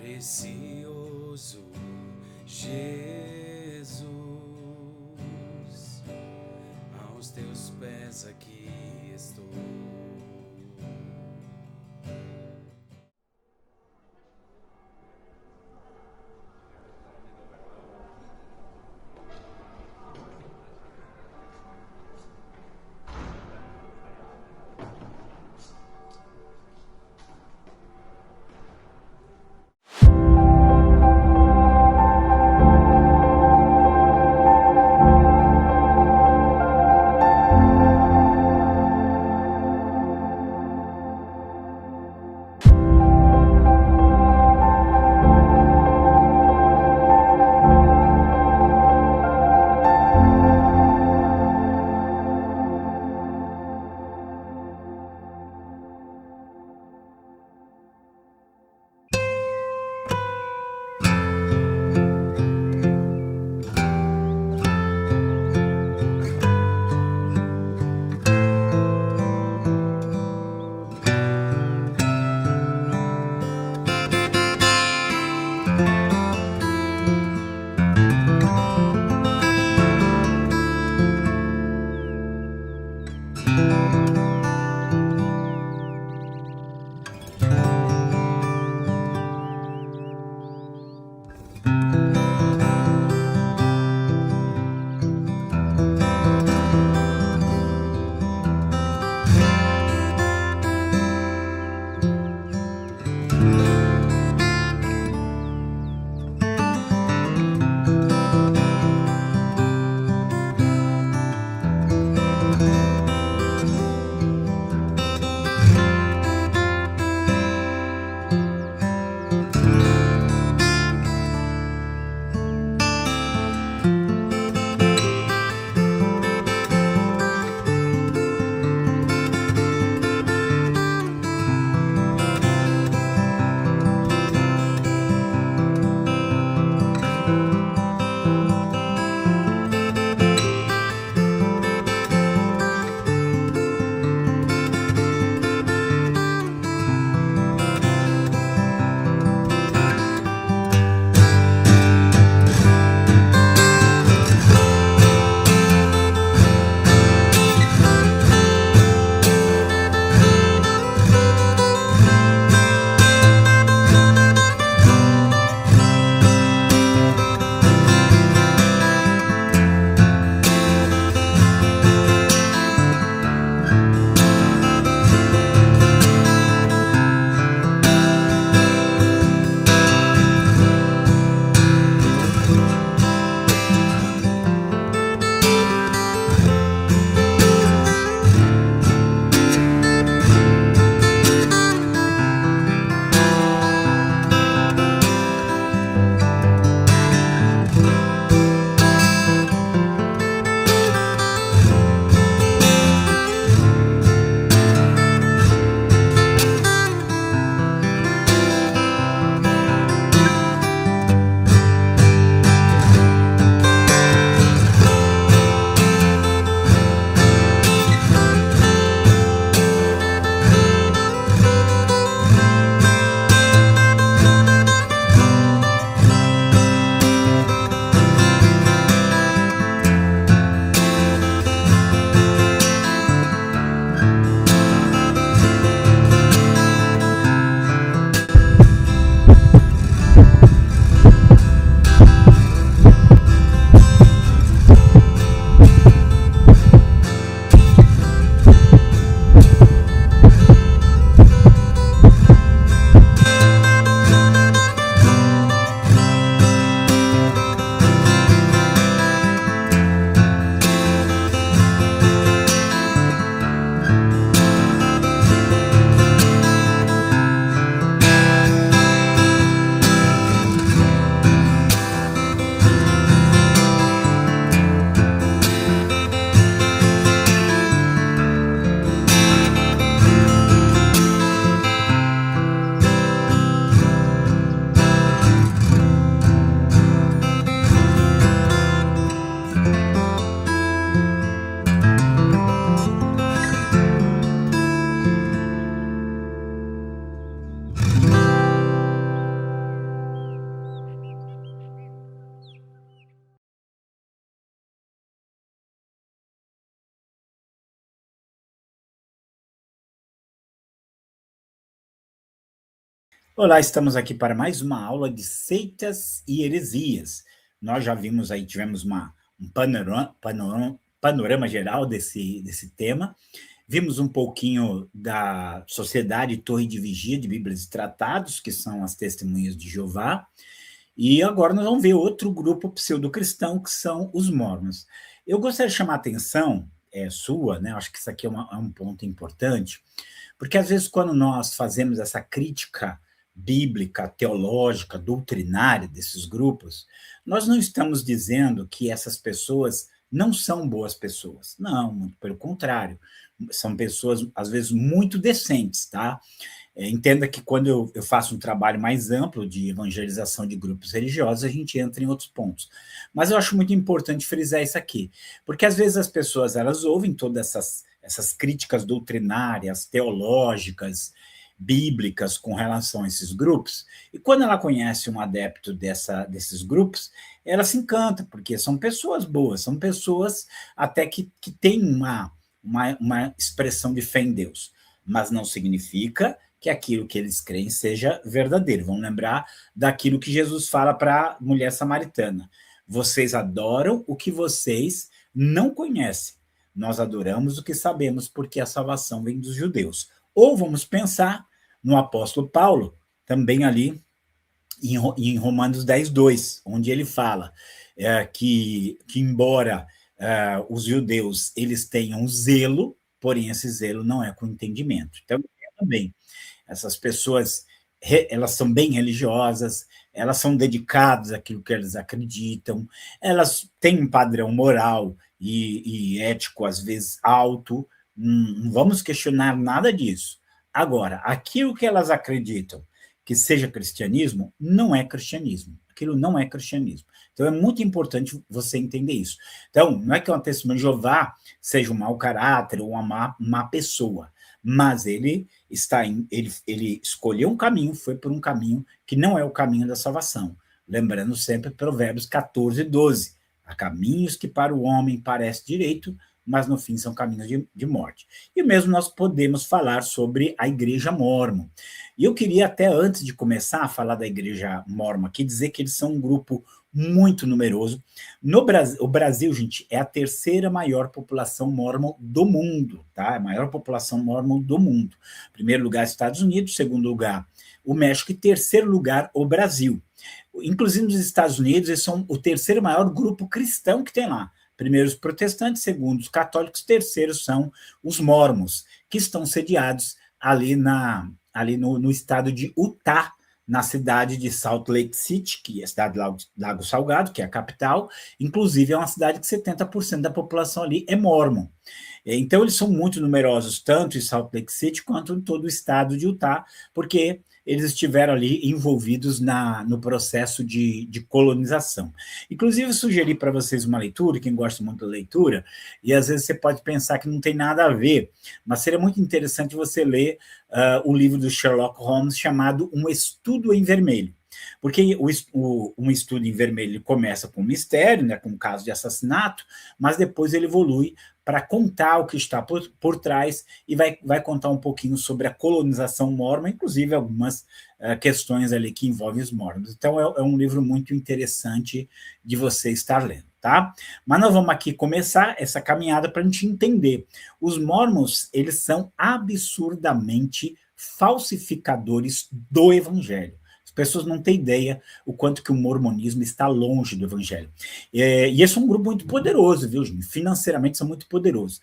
Precioso Jesus, aos teus pés aqui estou. Olá, estamos aqui para mais uma aula de seitas e heresias. Nós já vimos aí, tivemos um panorama geral desse tema. Vimos um pouquinho da Sociedade Torre de Vigia de Bíblias e Tratados, que são as Testemunhas de Jeová. E agora nós vamos ver outro grupo pseudo-cristão, que são os Mormons. Eu gostaria de chamar a atenção sua, né? Acho que isso aqui é um ponto importante, porque às vezes quando nós fazemos essa crítica bíblica, teológica, doutrinária desses grupos, nós não estamos dizendo que essas pessoas não são boas pessoas. Não, muito pelo contrário. São pessoas, às vezes, muito decentes, tá? Entenda que quando eu faço um trabalho mais amplo de evangelização de grupos religiosos, a gente entra em outros pontos. Mas eu acho muito importante frisar isso aqui, porque às vezes as pessoas elas ouvem todas essas críticas doutrinárias, teológicas, bíblicas com relação a esses grupos, e quando ela conhece um adepto desses grupos, ela se encanta, porque são pessoas boas, são pessoas até que têm uma expressão de fé em Deus, mas não significa que aquilo que eles creem seja verdadeiro. Vamos lembrar daquilo que Jesus fala para a mulher samaritana. Vocês adoram o que vocês não conhecem. Nós adoramos o que sabemos, porque a salvação vem dos judeus. Ou vamos pensar no apóstolo Paulo, também ali em Romanos 10:2, onde ele fala que embora os judeus eles tenham zelo, porém esse zelo não é com entendimento. Então, também, essas pessoas, elas são bem religiosas, elas são dedicadas àquilo que elas acreditam, elas têm um padrão moral e ético, às vezes, alto, não vamos questionar nada disso. Agora, aquilo que elas acreditam que seja cristianismo, não é cristianismo. Aquilo não é cristianismo. Então, é muito importante você entender isso. Então, não é que uma testemunha de Jeová seja um mau caráter ou uma má pessoa, mas ele escolheu um caminho, foi por um caminho que não é o caminho da salvação. Lembrando sempre Provérbios 14:12. Há caminhos que para o homem parece direito, mas no fim são caminhos de morte. E mesmo nós podemos falar sobre a igreja mórmon. E eu queria até, antes de começar a falar da igreja mórmon aqui, dizer que eles são um grupo muito numeroso. No Brasil, o Brasil, gente, é a terceira maior população mórmon do mundo, tá? A maior população mórmon do mundo. Primeiro lugar, Estados Unidos, segundo lugar, o México e terceiro lugar, o Brasil. Inclusive nos Estados Unidos, eles são o terceiro maior grupo cristão que tem lá. Primeiro os protestantes, segundo os católicos, terceiros são os mórmons, que estão sediados ali no estado de Utah, na cidade de Salt Lake City, que é a cidade de Lago Salgado, que é a capital. Inclusive, é uma cidade que 70% da população ali é mórmon. Então, eles são muito numerosos, tanto em Salt Lake City quanto em todo o estado de Utah, porque eles estiveram ali envolvidos no processo de colonização. Inclusive, eu sugeri para vocês uma leitura, quem gosta muito da leitura, e às vezes você pode pensar que não tem nada a ver, mas seria muito interessante você ler o livro do Sherlock Holmes chamado Um Estudo em Vermelho. Porque um estudo em vermelho começa com um mistério, né, com um caso de assassinato, mas depois ele evolui para contar o que está por trás e vai contar um pouquinho sobre a colonização mórmon, inclusive algumas questões ali que envolvem os mórmons. Então, é um livro muito interessante de você estar lendo, tá? Mas nós vamos aqui começar essa caminhada para a gente entender. Os mórmons, eles são absurdamente falsificadores do evangelho. As pessoas não têm ideia o quanto que o mormonismo está longe do evangelho. E esse é um grupo muito poderoso, viu, gente? Financeiramente são muito poderosos.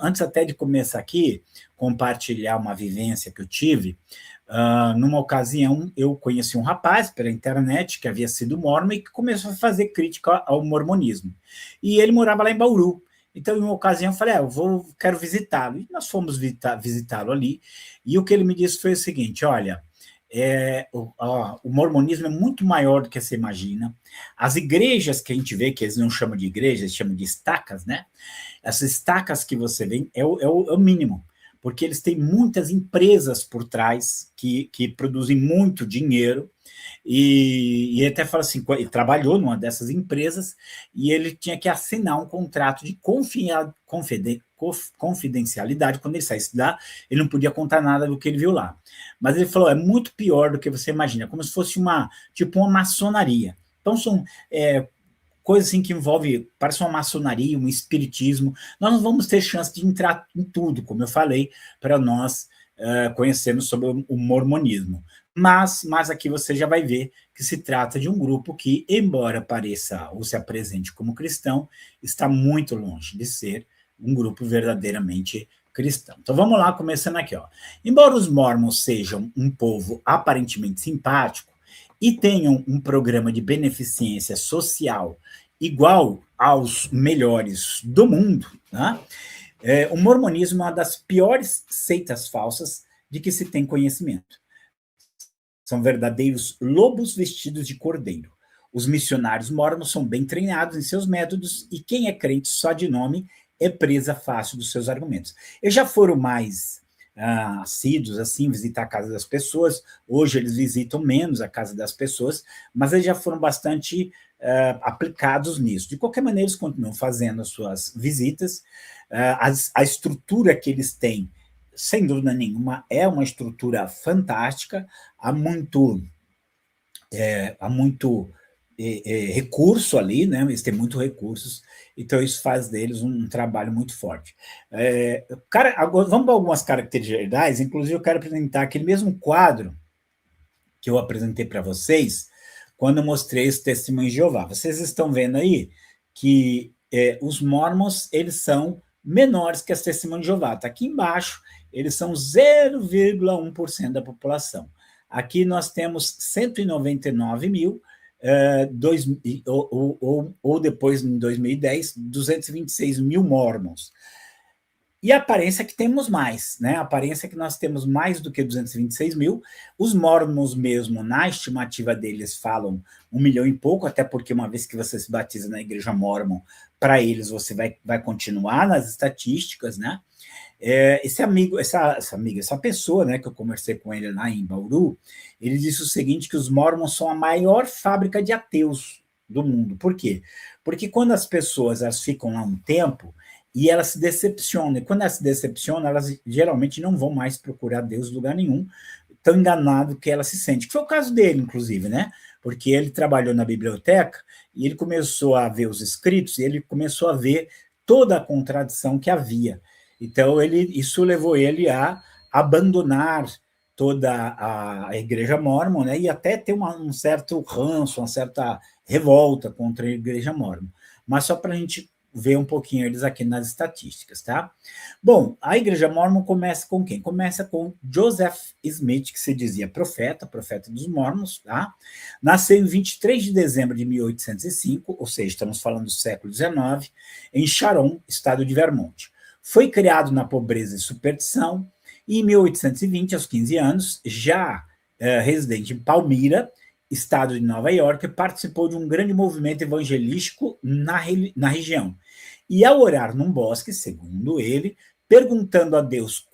Antes até de começar aqui, compartilhar uma vivência que eu tive, numa ocasião eu conheci um rapaz pela internet que havia sido mórmon e que começou a fazer crítica ao mormonismo. E ele morava lá em Bauru. Então, em uma ocasião, eu falei, quero visitá-lo. E nós fomos visitá-lo ali. E o que ele me disse foi o seguinte, olha, o mormonismo é muito maior do que você imagina. As igrejas que a gente vê, que eles não chamam de igrejas, eles chamam de estacas, né? Essas estacas que você vê é o mínimo. porque eles têm muitas empresas por trás que produzem muito dinheiro, e ele até fala assim, ele trabalhou numa dessas empresas, e ele tinha que assinar um contrato de confidencialidade. Quando ele saísse lá, ele não podia contar nada do que ele viu lá. Mas ele falou, é muito pior do que você imagina, como se fosse tipo uma maçonaria. Então, são coisas assim que envolve, parece uma maçonaria, um espiritismo. Nós não vamos ter chance de entrar em tudo, como eu falei, para nós conhecermos sobre o mormonismo. Mas aqui você já vai ver que se trata de um grupo que, embora pareça ou se apresente como cristão, está muito longe de ser um grupo verdadeiramente cristão. Então vamos lá, começando aqui. Embora os mormons sejam um povo aparentemente simpático e tenham um programa de beneficência social igual aos melhores do mundo, né? O mormonismo é uma das piores seitas falsas de que se tem conhecimento. São verdadeiros lobos vestidos de cordeiro. Os missionários mormons são bem treinados em seus métodos e quem é crente só de nome é presa fácil dos seus argumentos. Eles já foram mais assíduos, assim, visitar a casa das pessoas. Hoje eles visitam menos a casa das pessoas, mas eles já foram bastante aplicados nisso. De qualquer maneira, eles continuam fazendo as suas visitas. A estrutura que eles têm, sem dúvida nenhuma, é uma estrutura fantástica. Há muito recurso ali, né? Eles têm muitos recursos, então isso faz deles um trabalho muito forte. Agora, vamos para algumas características gerais, inclusive eu quero apresentar aquele mesmo quadro que eu apresentei para vocês quando eu mostrei esse testemunho de Jeová. Vocês estão vendo aí que os mormons, eles são menores que as testemunhas de Jeová. Está aqui embaixo, eles são 0,1% da população. Aqui nós temos 199 mil, ou depois, em 2010, 226 mil mormons. E a aparência é que temos mais, né? A aparência é que nós temos mais do que 226 mil. Os mormons mesmo, na estimativa deles, falam 1 milhão e pouco, até porque uma vez que você se batiza na igreja mormon, para eles você vai continuar nas estatísticas, né? Essa pessoa, né, que eu conversei com ele lá em Bauru, ele disse o seguinte, que os mormons são a maior fábrica de ateus do mundo. Por quê? Porque quando as pessoas elas ficam lá um tempo e elas se decepcionam, e quando elas se decepcionam, elas geralmente não vão mais procurar Deus em lugar nenhum, tão enganado que ela se sente, que foi o caso dele, inclusive, né? Porque ele trabalhou na biblioteca e ele começou a ver os escritos e ele começou a ver toda a contradição que havia. Então, isso levou ele a abandonar toda a igreja mórmon, né, e até ter um certo ranço, uma certa revolta contra a igreja mórmon. Mas só para a gente ver um pouquinho eles aqui nas estatísticas, tá? Bom, a igreja mórmon começa com quem? Começa com Joseph Smith, que se dizia profeta dos mormons, tá? Nasceu em 23 de dezembro de 1805, ou seja, estamos falando do século XIX, em Sharon, estado de Vermont. Foi criado na pobreza e superstição, e em 1820, aos 15 anos, já residente em Palmyra, estado de Nova York, participou de um grande movimento evangelístico na região. E ao orar num bosque, segundo ele, perguntando a Deus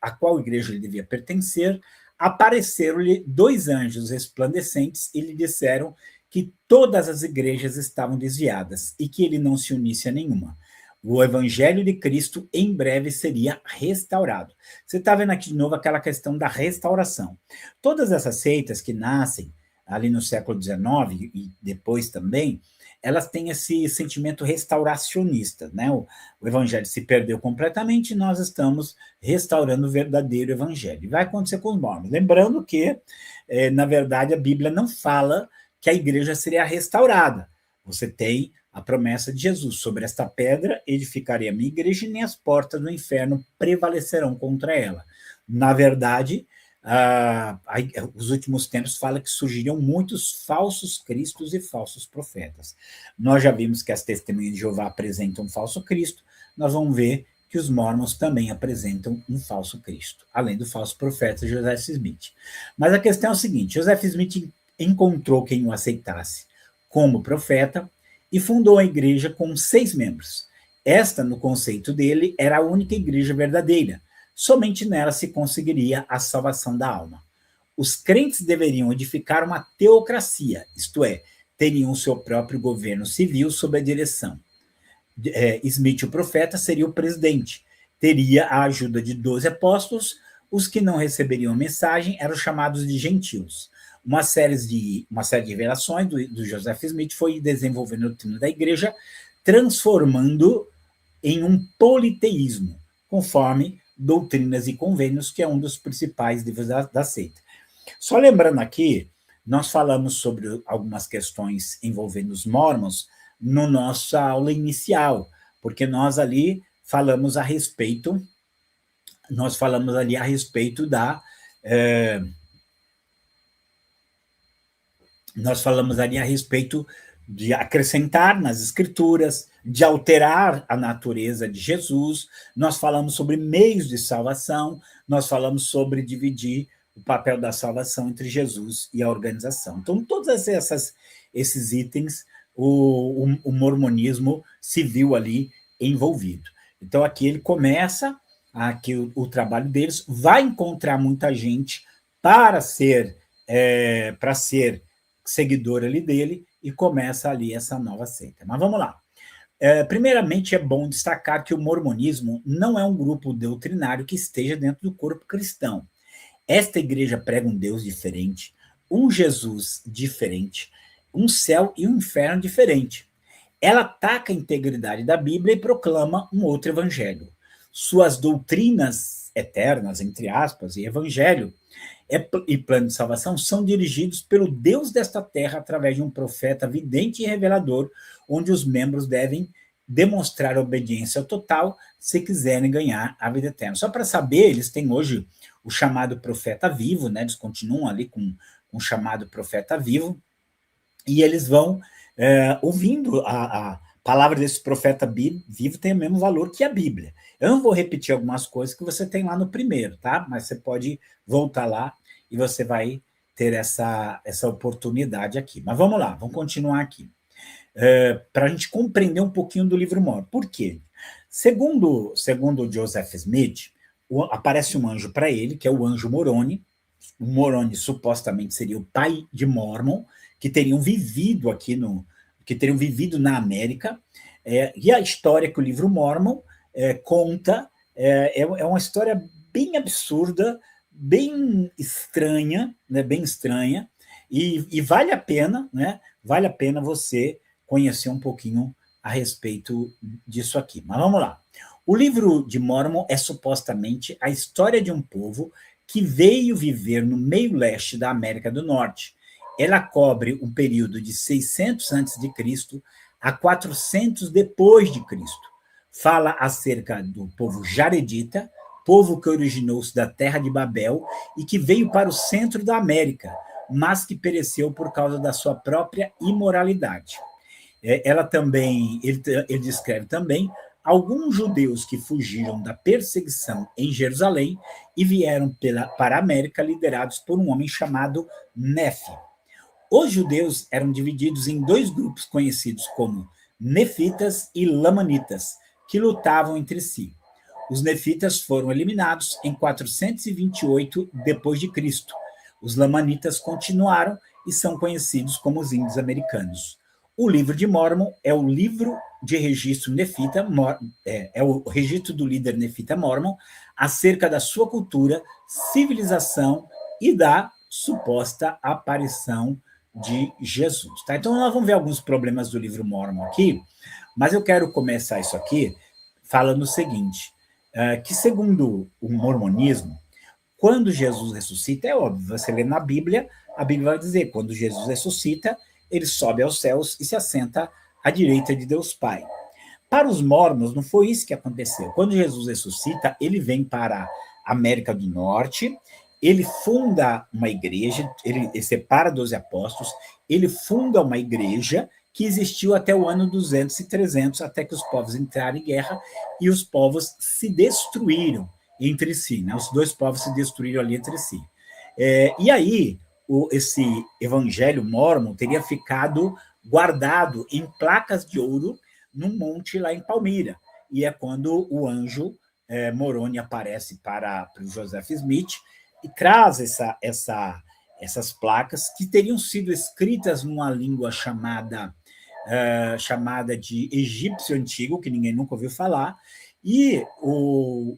a qual igreja ele devia pertencer, apareceram-lhe 2 anjos resplandecentes e lhe disseram que todas as igrejas estavam desviadas e que ele não se unisse a nenhuma. O evangelho de Cristo em breve seria restaurado. Você está vendo aqui de novo aquela questão da restauração. Todas essas seitas que nascem ali no século XIX e depois também, elas têm esse sentimento restauracionista, né? O evangelho se perdeu completamente e nós estamos restaurando o verdadeiro evangelho. Vai acontecer com os mormons. Lembrando que, na verdade, a Bíblia não fala que a igreja seria restaurada. Você tem a promessa de Jesus, sobre esta pedra edificarei a minha igreja e nem as portas do inferno prevalecerão contra ela. Na verdade, os últimos tempos fala que surgiriam muitos falsos cristos e falsos profetas. Nós já vimos que as testemunhas de Jeová apresentam um falso Cristo, nós vamos ver que os mormons também apresentam um falso Cristo, além do falso profeta Joseph Smith. Mas a questão é o seguinte, Joseph Smith encontrou quem o aceitasse como profeta, e fundou a igreja com 6 membros. Esta, no conceito dele, era a única igreja verdadeira, Somente nela se conseguiria a salvação da alma. Os crentes deveriam edificar uma teocracia, isto é, teriam seu próprio governo civil sob a direção. Smith, o profeta, seria o presidente. Teria a ajuda de 12 apóstolos. Os que não receberiam mensagem eram chamados de gentios. Uma série de revelações do Joseph Smith foi desenvolvendo a doutrina da igreja, transformando em um politeísmo, conforme Doutrinas e Convênios, que é um dos principais livros da seita. Só lembrando aqui, nós falamos sobre algumas questões envolvendo os mormons no nossa aula inicial, porque nós ali falamos a respeito da nós falamos ali a respeito de acrescentar nas escrituras, de alterar a natureza de Jesus, nós falamos sobre meios de salvação, nós falamos sobre dividir o papel da salvação entre Jesus e a organização. Então, todos esses itens, o mormonismo se viu ali envolvido. Então, aqui ele começa, aqui o trabalho deles, vai encontrar muita gente para ser seguidor ali dele, e começa ali essa nova seita. Mas vamos lá. Primeiramente, é bom destacar que o mormonismo não é um grupo doutrinário que esteja dentro do corpo cristão. Esta igreja prega um Deus diferente, um Jesus diferente, um céu e um inferno diferente. Ela ataca a integridade da Bíblia e proclama um outro evangelho. Suas doutrinas eternas, entre aspas, e evangelho e plano de salvação são dirigidos pelo Deus desta terra através de um profeta vidente e revelador, onde os membros devem demonstrar obediência total se quiserem ganhar a vida eterna. Só para saber, eles têm hoje o chamado profeta vivo, né? Eles continuam ali com o chamado profeta vivo, e eles vão ouvindo a palavra desse profeta vivo, tem o mesmo valor que a Bíblia. Eu não vou repetir algumas coisas que você tem lá no primeiro, tá? Mas você pode voltar lá e você vai ter essa oportunidade aqui. Mas vamos lá, vamos continuar aqui. Para a gente compreender um pouquinho do livro Mórmon. Por quê? Segundo Joseph Smith, aparece um anjo para ele, que é o anjo Moroni. O Moroni supostamente seria o pai de Mórmon, que teriam vivido na América. E a história que o livro Mórmon conta é uma história bem absurda, bem estranha, né, e vale a pena, né? Vale a pena você conhecer um pouquinho a respeito disso aqui. Mas vamos lá. O livro de Mórmon é supostamente a história de um povo que veio viver no meio leste da América do Norte. Ela cobre um período de 600 a.C. a 400 depois de Cristo. Fala acerca do povo jaredita, povo que originou-se da terra de Babel e que veio para o centro da América, mas que pereceu por causa da sua própria imoralidade. Ele descreve também alguns judeus que fugiram da perseguição em Jerusalém e vieram para a América liderados por um homem chamado Nefe. Os judeus eram divididos em dois grupos conhecidos como nefitas e lamanitas, que lutavam entre si. Os nefitas foram eliminados em 428 depois de Cristo. Os lamanitas continuaram e são conhecidos como os índios americanos. O livro de Mórmon é o livro de registro nefita, é o registro do líder nefita Mórmon acerca da sua cultura, civilização e da suposta aparição de Jesus. Tá? Então, nós vamos ver alguns problemas do livro Mórmon aqui, mas eu quero começar isso aqui falando o seguinte, que segundo o mormonismo, quando Jesus ressuscita, é óbvio, você lê na Bíblia, a Bíblia vai dizer, quando Jesus ressuscita, ele sobe aos céus e se assenta à direita de Deus Pai. Para os mormons, não foi isso que aconteceu. Quando Jesus ressuscita, ele vem para a América do Norte, ele funda uma igreja, ele separa 12 apóstolos, ele funda uma igreja que existiu até o ano 200 e 300, até que os povos entraram em guerra e os povos se destruíram entre si, né? Os dois povos se destruíram ali entre si. E aí, esse evangelho mórmon teria ficado guardado em placas de ouro num monte lá em Palmira. E é quando o anjo Moroni aparece para o Joseph Smith e traz essas placas que teriam sido escritas numa língua chamada de egípcio antigo, que ninguém nunca ouviu falar, e o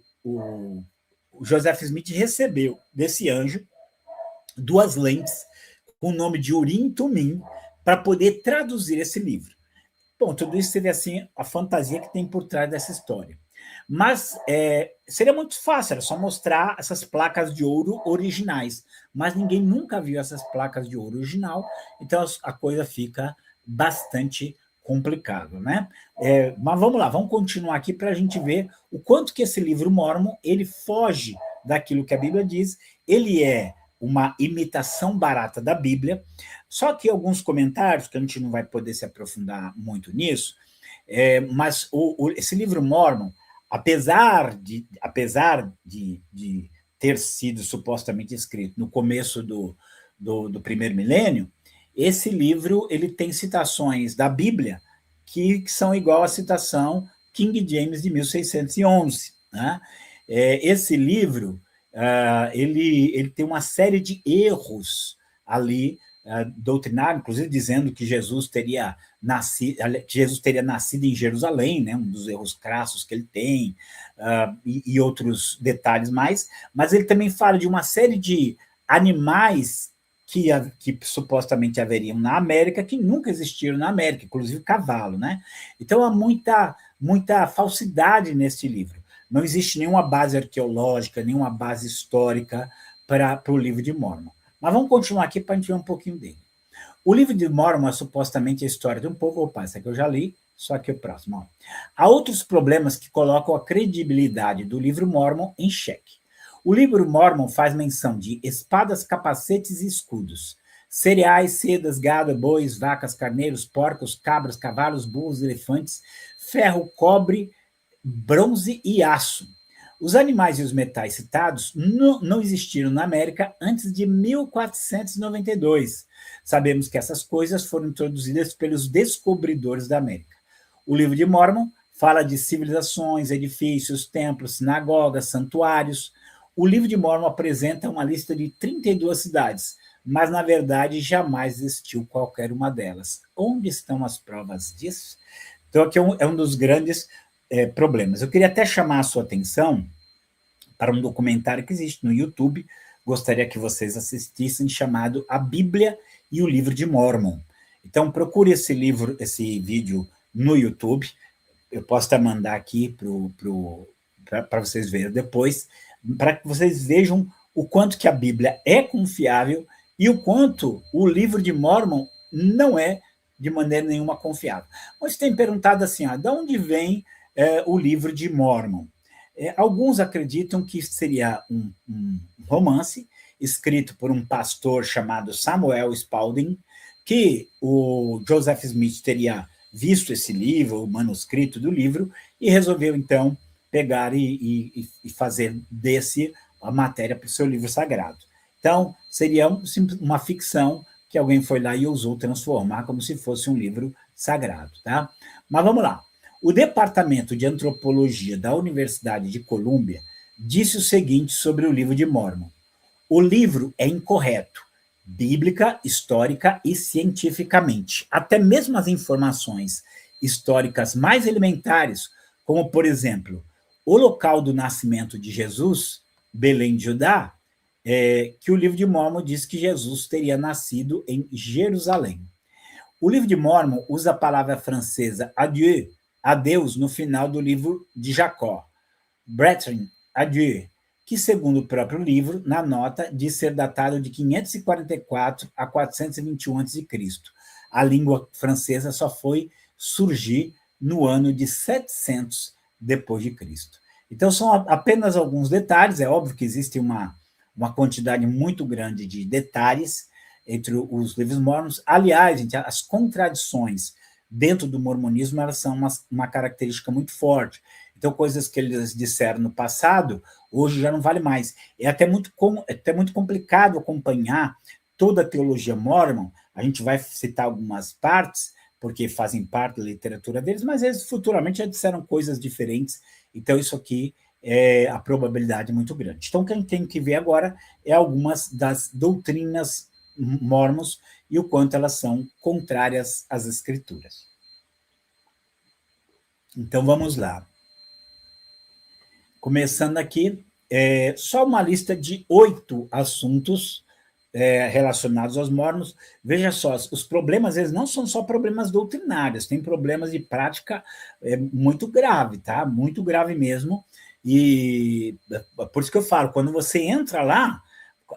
Joseph Smith recebeu desse anjo 2 lentes com o nome de Urim e Tumim para poder traduzir esse livro. Bom, tudo isso seria assim a fantasia que tem por trás dessa história. Mas seria muito fácil, era só mostrar essas placas de ouro originais. Mas ninguém nunca viu essas placas de ouro original, então a coisa fica bastante complicada, né? Mas vamos lá, vamos continuar aqui para a gente ver o quanto que esse livro Mórmon ele foge daquilo que a Bíblia diz. Ele é uma imitação barata da Bíblia, só que alguns comentários, que a gente não vai poder se aprofundar muito nisso, mas esse livro Mórmon, apesar de ter sido supostamente escrito no começo do primeiro milênio, esse livro ele tem citações da Bíblia que são igual à citação King James de 1611. Né? Esse livro ele tem uma série de erros ali doutrinário, inclusive dizendo que Jesus teria nascido em Jerusalém, né, um dos erros crassos que ele tem, e outros detalhes mais, mas ele também fala de uma série de animais que supostamente haveriam na América, que nunca existiram na América, inclusive cavalo, né? Então há muita falsidade nesse livro. Não existe nenhuma base arqueológica, nenhuma base histórica para o livro de Mórmon. Mas vamos continuar aqui para a gente ver um pouquinho dele. O livro de Mórmon é supostamente a história de um povo. Opa, essa aqui eu já li, só que o próximo. Ó. Há outros problemas que colocam a credibilidade do livro Mórmon em xeque. O livro Mórmon faz menção de espadas, capacetes e escudos, cereais, sedas, gado, bois, vacas, carneiros, porcos, cabras, cavalos, burros, elefantes, ferro, cobre, bronze e aço. Os animais e os metais citados não existiram na América antes de 1492. Sabemos que essas coisas foram introduzidas pelos descobridores da América. O livro de Mórmon fala de civilizações, edifícios, templos, sinagogas, santuários. O livro de Mórmon apresenta uma lista de 32 cidades, mas, na verdade, jamais existiu qualquer uma delas. Onde estão as provas disso? Então, aqui é um dos grandes problemas. Eu queria até chamar a sua atenção para um documentário que existe no YouTube, gostaria que vocês assistissem, chamado A Bíblia e o Livro de Mórmon. Então, procure esse vídeo no YouTube, eu posso até mandar aqui para vocês verem depois, para que vocês vejam o quanto que a Bíblia é confiável e o quanto o livro de Mórmon não é de maneira nenhuma confiável. Mas tem perguntado assim, de onde vem o livro de Mórmon? Alguns acreditam que seria um romance escrito por um pastor chamado Samuel Spalding, que o Joseph Smith teria visto esse livro, o manuscrito do livro, e resolveu, então, pegar e fazer desse a matéria para o seu livro sagrado. Então, seria uma ficção que alguém foi lá e ousou transformar como se fosse um livro sagrado. Tá? Mas vamos lá. O Departamento de Antropologia da Universidade de Colômbia disse o seguinte sobre o livro de Mórmon. O livro é incorreto, bíblica, histórica e cientificamente. Até mesmo as informações históricas mais elementares, como, por exemplo, o local do nascimento de Jesus, Belém de Judá, que o livro de Mórmon diz que Jesus teria nascido em Jerusalém. O livro de Mórmon usa a palavra francesa adieu, adeus, no final do livro de Jacó. Brethren, adieu, que, segundo o próprio livro, na nota, diz ser datado de 544 a 421 a.C. A língua francesa só foi surgir no ano de 700 depois de Cristo. Então, são apenas alguns detalhes. É óbvio que existe uma quantidade muito grande de detalhes entre os livros mormons. Aliás, gente, as contradições dentro do mormonismo, elas são uma característica muito forte. Então, coisas que eles disseram no passado, hoje já não vale mais. É até muito complicado acompanhar toda a teologia mormon. A gente vai citar algumas partes, porque fazem parte da literatura deles, mas eles futuramente já disseram coisas diferentes. Então, isso aqui a probabilidade é muito grande. Então, o que a gente tem que ver agora é algumas das doutrinas mormons e o quanto elas são contrárias às escrituras. Então, vamos lá. Começando aqui, só uma lista de 8 assuntos relacionados aos mormons. Veja só, os problemas, eles não são só problemas doutrinários, tem problemas de prática muito grave, tá? Muito grave mesmo. E por isso que eu falo, quando você entra lá,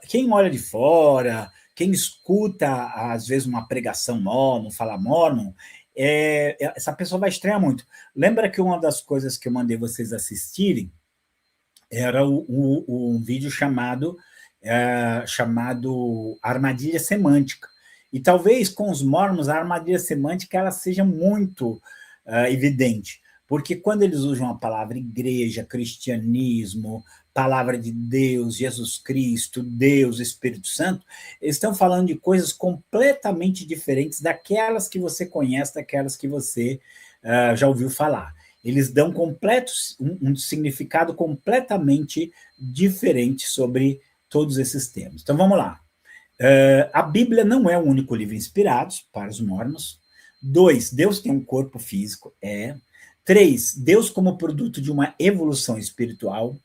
quem olha de fora, quem escuta, às vezes, uma pregação mormon, fala mormon, essa pessoa vai estranhar muito. Lembra que uma das coisas que eu mandei vocês assistirem era um vídeo chamado Armadilha Semântica. E talvez com os mormons a armadilha semântica ela seja muito evidente, porque quando eles usam a palavra igreja, cristianismo, palavra de Deus, Jesus Cristo, Deus, Espírito Santo, eles estão falando de coisas completamente diferentes daquelas que você conhece, daquelas que você já ouviu falar. Eles dão um significado completamente diferente sobre todos esses temas. Então, vamos lá. A Bíblia não é o único livro inspirado para os mormons. 2, Deus tem um corpo físico, 3, Deus como produto de uma evolução espiritual.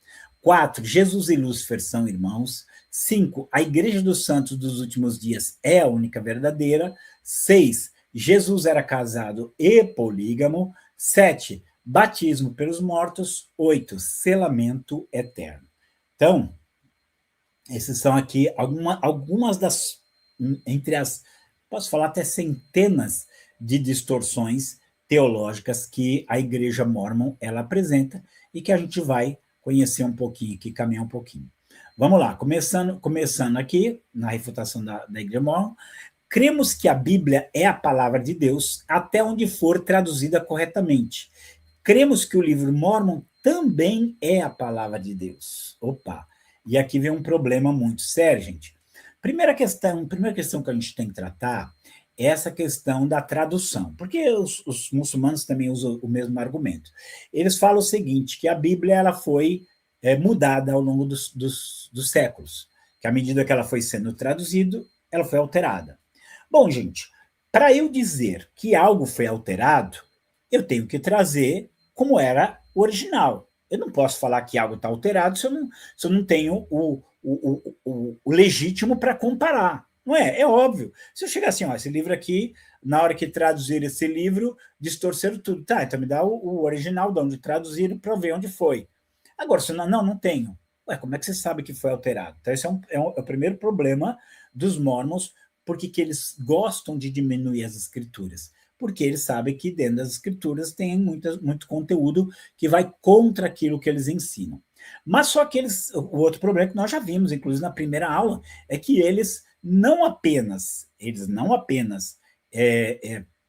4, Jesus e Lúcifer são irmãos. 5, a Igreja dos Santos dos Últimos Dias é a única verdadeira. 6, Jesus era casado e polígamo. 7, batismo pelos mortos. 8, selamento eterno. Então, essas são aqui algumas das, entre as, posso falar até centenas de distorções teológicas que a Igreja Mormon ela apresenta e que a gente vai conhecer um pouquinho aqui, caminhar um pouquinho. Vamos lá, começando aqui na refutação da Igreja Mormon. Cremos que a Bíblia é a palavra de Deus até onde for traduzida corretamente. Cremos que o livro Mormon também é a palavra de Deus. Opa! E aqui vem um problema muito sério, gente. Primeira questão que a gente tem que tratar é essa questão da tradução, porque os muçulmanos também usam o mesmo argumento. Eles falam o seguinte, que a Bíblia ela foi mudada ao longo dos séculos, que à medida que ela foi sendo traduzida, ela foi alterada. Bom, gente, para eu dizer que algo foi alterado, eu tenho que trazer como era o original. Eu não posso falar que algo está alterado se eu não tenho o legítimo para comparar. Não é? É óbvio. Se eu chegar assim, ó, esse livro aqui, na hora que traduzir esse livro, distorceram tudo. Tá, então me dá o original de onde traduziram para ver onde foi. Agora, se não tenho. Ué, como é que você sabe que foi alterado? Então, esse é o primeiro problema dos mormons, porque que eles gostam de diminuir as escrituras. Porque eles sabem que dentro das escrituras tem muito conteúdo que vai contra aquilo que eles ensinam. Mas só que o outro problema que nós já vimos, inclusive na primeira aula, é que eles não apenas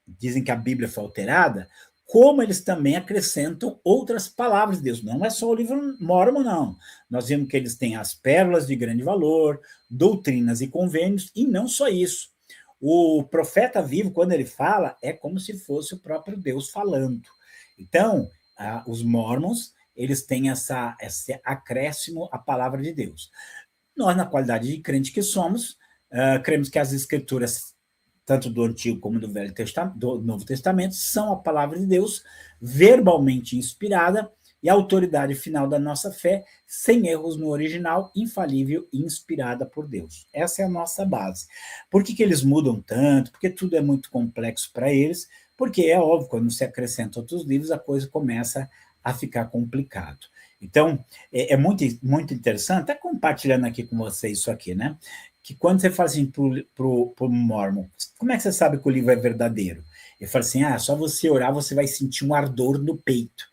dizem que a Bíblia foi alterada, como eles também acrescentam outras palavras de Deus. Não é só o livro Mormon, não. Nós vimos que eles têm as pérolas de grande valor, doutrinas e convênios, e não só isso. O profeta vivo, quando ele fala, é como se fosse o próprio Deus falando. Então, os mormons, eles têm esse acréscimo à palavra de Deus. Nós, na qualidade de crente que somos, cremos que as escrituras, tanto do Antigo como do Novo Testamento, são a palavra de Deus, verbalmente inspirada, e a autoridade final da nossa fé, sem erros no original, infalível e inspirada por Deus. Essa é a nossa base. Por que eles mudam tanto? Porque tudo é muito complexo para eles, porque é óbvio, quando se acrescenta outros livros, a coisa começa a ficar complicado. Então, é muito, muito interessante, até compartilhando aqui com vocês isso aqui, né? Que quando você fala assim para o Mormon, como é que você sabe que o livro é verdadeiro? Ele fala assim, só você orar, você vai sentir um ardor no peito.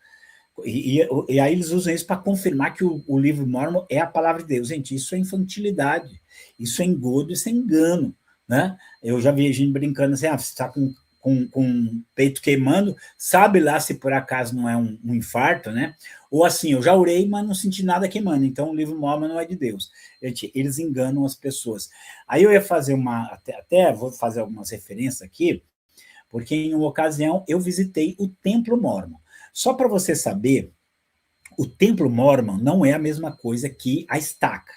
E aí eles usam isso para confirmar que o livro Mormon é a palavra de Deus. Gente, isso é infantilidade, isso é engodo, isso é engano, né? Eu já vi gente brincando assim, você está com o peito queimando, sabe lá se por acaso não é um infarto, né? Ou assim, eu já orei, mas não senti nada queimando, então o livro Mormon não é de Deus. Gente, eles enganam as pessoas. Aí eu ia fazer até vou fazer algumas referências aqui, porque em uma ocasião eu visitei o Templo Mormon. Só para você saber o templo mórmon não é a mesma coisa que a estaca.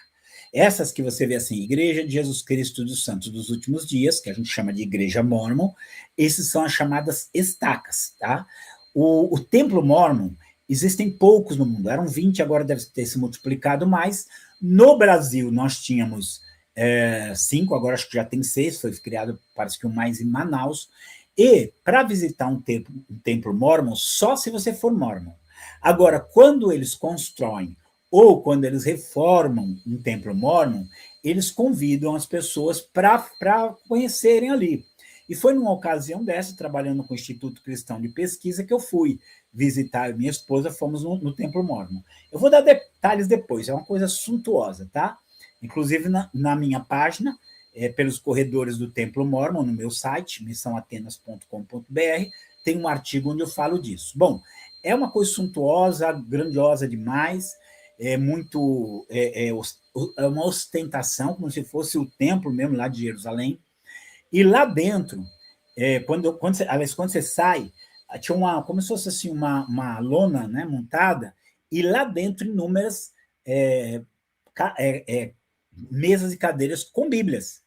Essas que você vê assim, Igreja de Jesus Cristo dos Santos dos Últimos Dias, que a gente chama de Igreja Mórmon, esses são as chamadas estacas, tá? O templo mórmon, existem poucos no mundo, eram 20, agora deve ter se multiplicado mais. No Brasil, nós tínhamos 5, agora acho que já tem 6, foi criado, parece que o mais em Manaus. E para visitar um templo mórmon, só se você for mórmon. Agora, quando eles constroem ou quando eles reformam um templo mórmon, eles convidam as pessoas para conhecerem ali. E foi numa ocasião dessa, trabalhando com o Instituto Cristão de Pesquisa, que eu fui visitar, eu e minha esposa fomos no templo mórmon. Eu vou dar detalhes depois, é uma coisa suntuosa, tá? Inclusive na minha página, pelos corredores do templo mórmon, no meu site, missãoatenas.com.br, tem um artigo onde eu falo disso. Bom, é uma coisa suntuosa, grandiosa demais, é uma ostentação, como se fosse o templo mesmo lá de Jerusalém. E lá dentro, quando você sai, tinha como se fosse assim, uma lona, né, montada, e lá dentro inúmeras mesas e cadeiras com Bíblias.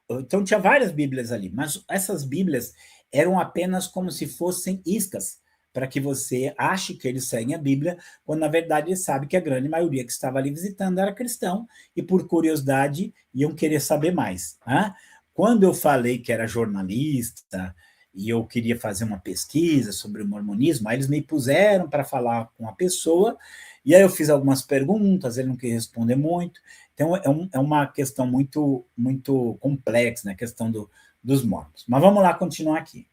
Então tinha várias Bíblias ali, mas essas Bíblias eram apenas como se fossem iscas, para que você ache que eles seguem a Bíblia, quando na verdade ele sabe que a grande maioria que estava ali visitando era cristão, e por curiosidade iam querer saber mais. Né? Quando eu falei que era jornalista, e eu queria fazer uma pesquisa sobre o mormonismo, aí eles me puseram para falar com a pessoa, e aí eu fiz algumas perguntas, ele não quis responder muito. Então é uma questão muito, muito complexa, né? A questão dos mormons. Mas vamos lá continuar aqui.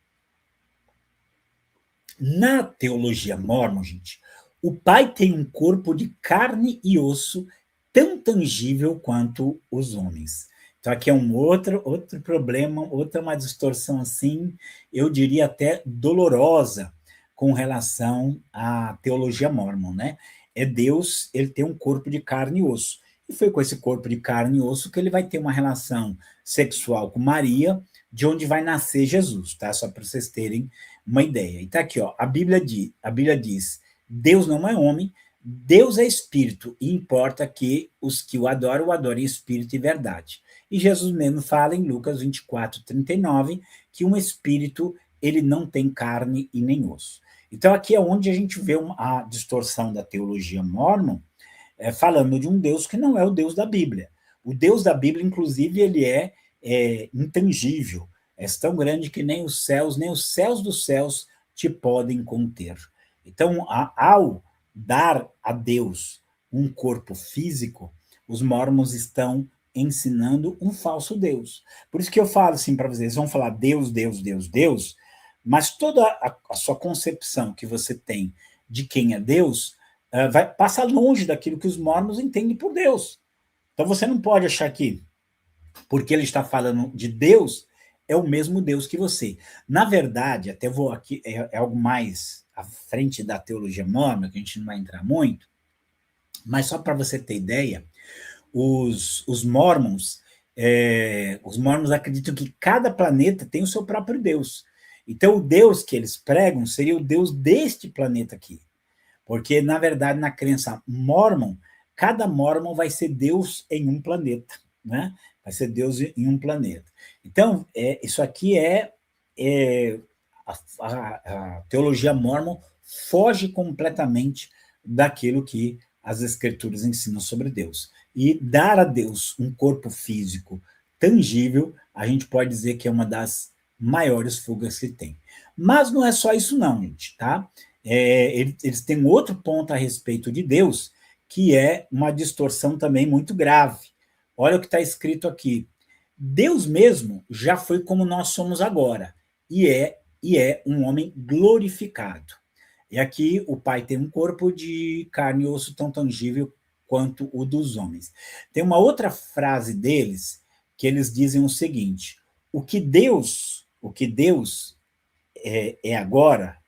Na teologia mórmon, gente, o pai tem um corpo de carne e osso tão tangível quanto os homens. Então, aqui é um outro problema, uma distorção assim, eu diria até dolorosa, com relação à teologia mórmon, né? É Deus, ele tem um corpo de carne e osso. E foi com esse corpo de carne e osso que ele vai ter uma relação sexual com Maria, de onde vai nascer Jesus, tá? Só para vocês terem uma ideia. E tá aqui, ó, a Bíblia diz, Deus não é homem, Deus é espírito, e importa que os que o adorem em espírito e verdade. E Jesus mesmo fala em Lucas 24, 39, que um espírito, ele não tem carne e nem osso. Então aqui é onde a gente vê a distorção da teologia mórmon, falando de um Deus que não é o Deus da Bíblia. O Deus da Bíblia, inclusive, ele é intangível, é tão grande que nem os céus dos céus te podem conter. Então, ao dar a Deus um corpo físico, os mormons estão ensinando um falso Deus. Por isso que eu falo assim para vocês, eles vão falar Deus, Deus, Deus, Deus, mas toda a sua concepção que você tem de quem é Deus passa longe daquilo que os mormons entendem por Deus. Então você não pode achar que, porque ele está falando de Deus, é o mesmo Deus que você. Na verdade, até vou aqui, é algo mais à frente da teologia mórmon, que a gente não vai entrar muito, mas só para você ter ideia, os mormons acreditam que cada planeta tem o seu próprio Deus. Então, o Deus que eles pregam seria o Deus deste planeta aqui. Porque, na verdade, na crença mormon, cada mormon vai ser Deus em um planeta, né? Vai ser Deus em um planeta. Então, isso aqui a teologia mormon foge completamente daquilo que as escrituras ensinam sobre Deus. E dar a Deus um corpo físico tangível, a gente pode dizer que é uma das maiores fugas que tem. Mas não é só isso não, gente, tá? Eles têm um outro ponto a respeito de Deus, que é uma distorção também muito grave. Olha o que está escrito aqui. Deus mesmo já foi como nós somos agora, e é um homem glorificado. E aqui o Pai tem um corpo de carne e osso tão tangível quanto o dos homens. Tem uma outra frase deles, que eles dizem o seguinte, o que Deus é agora,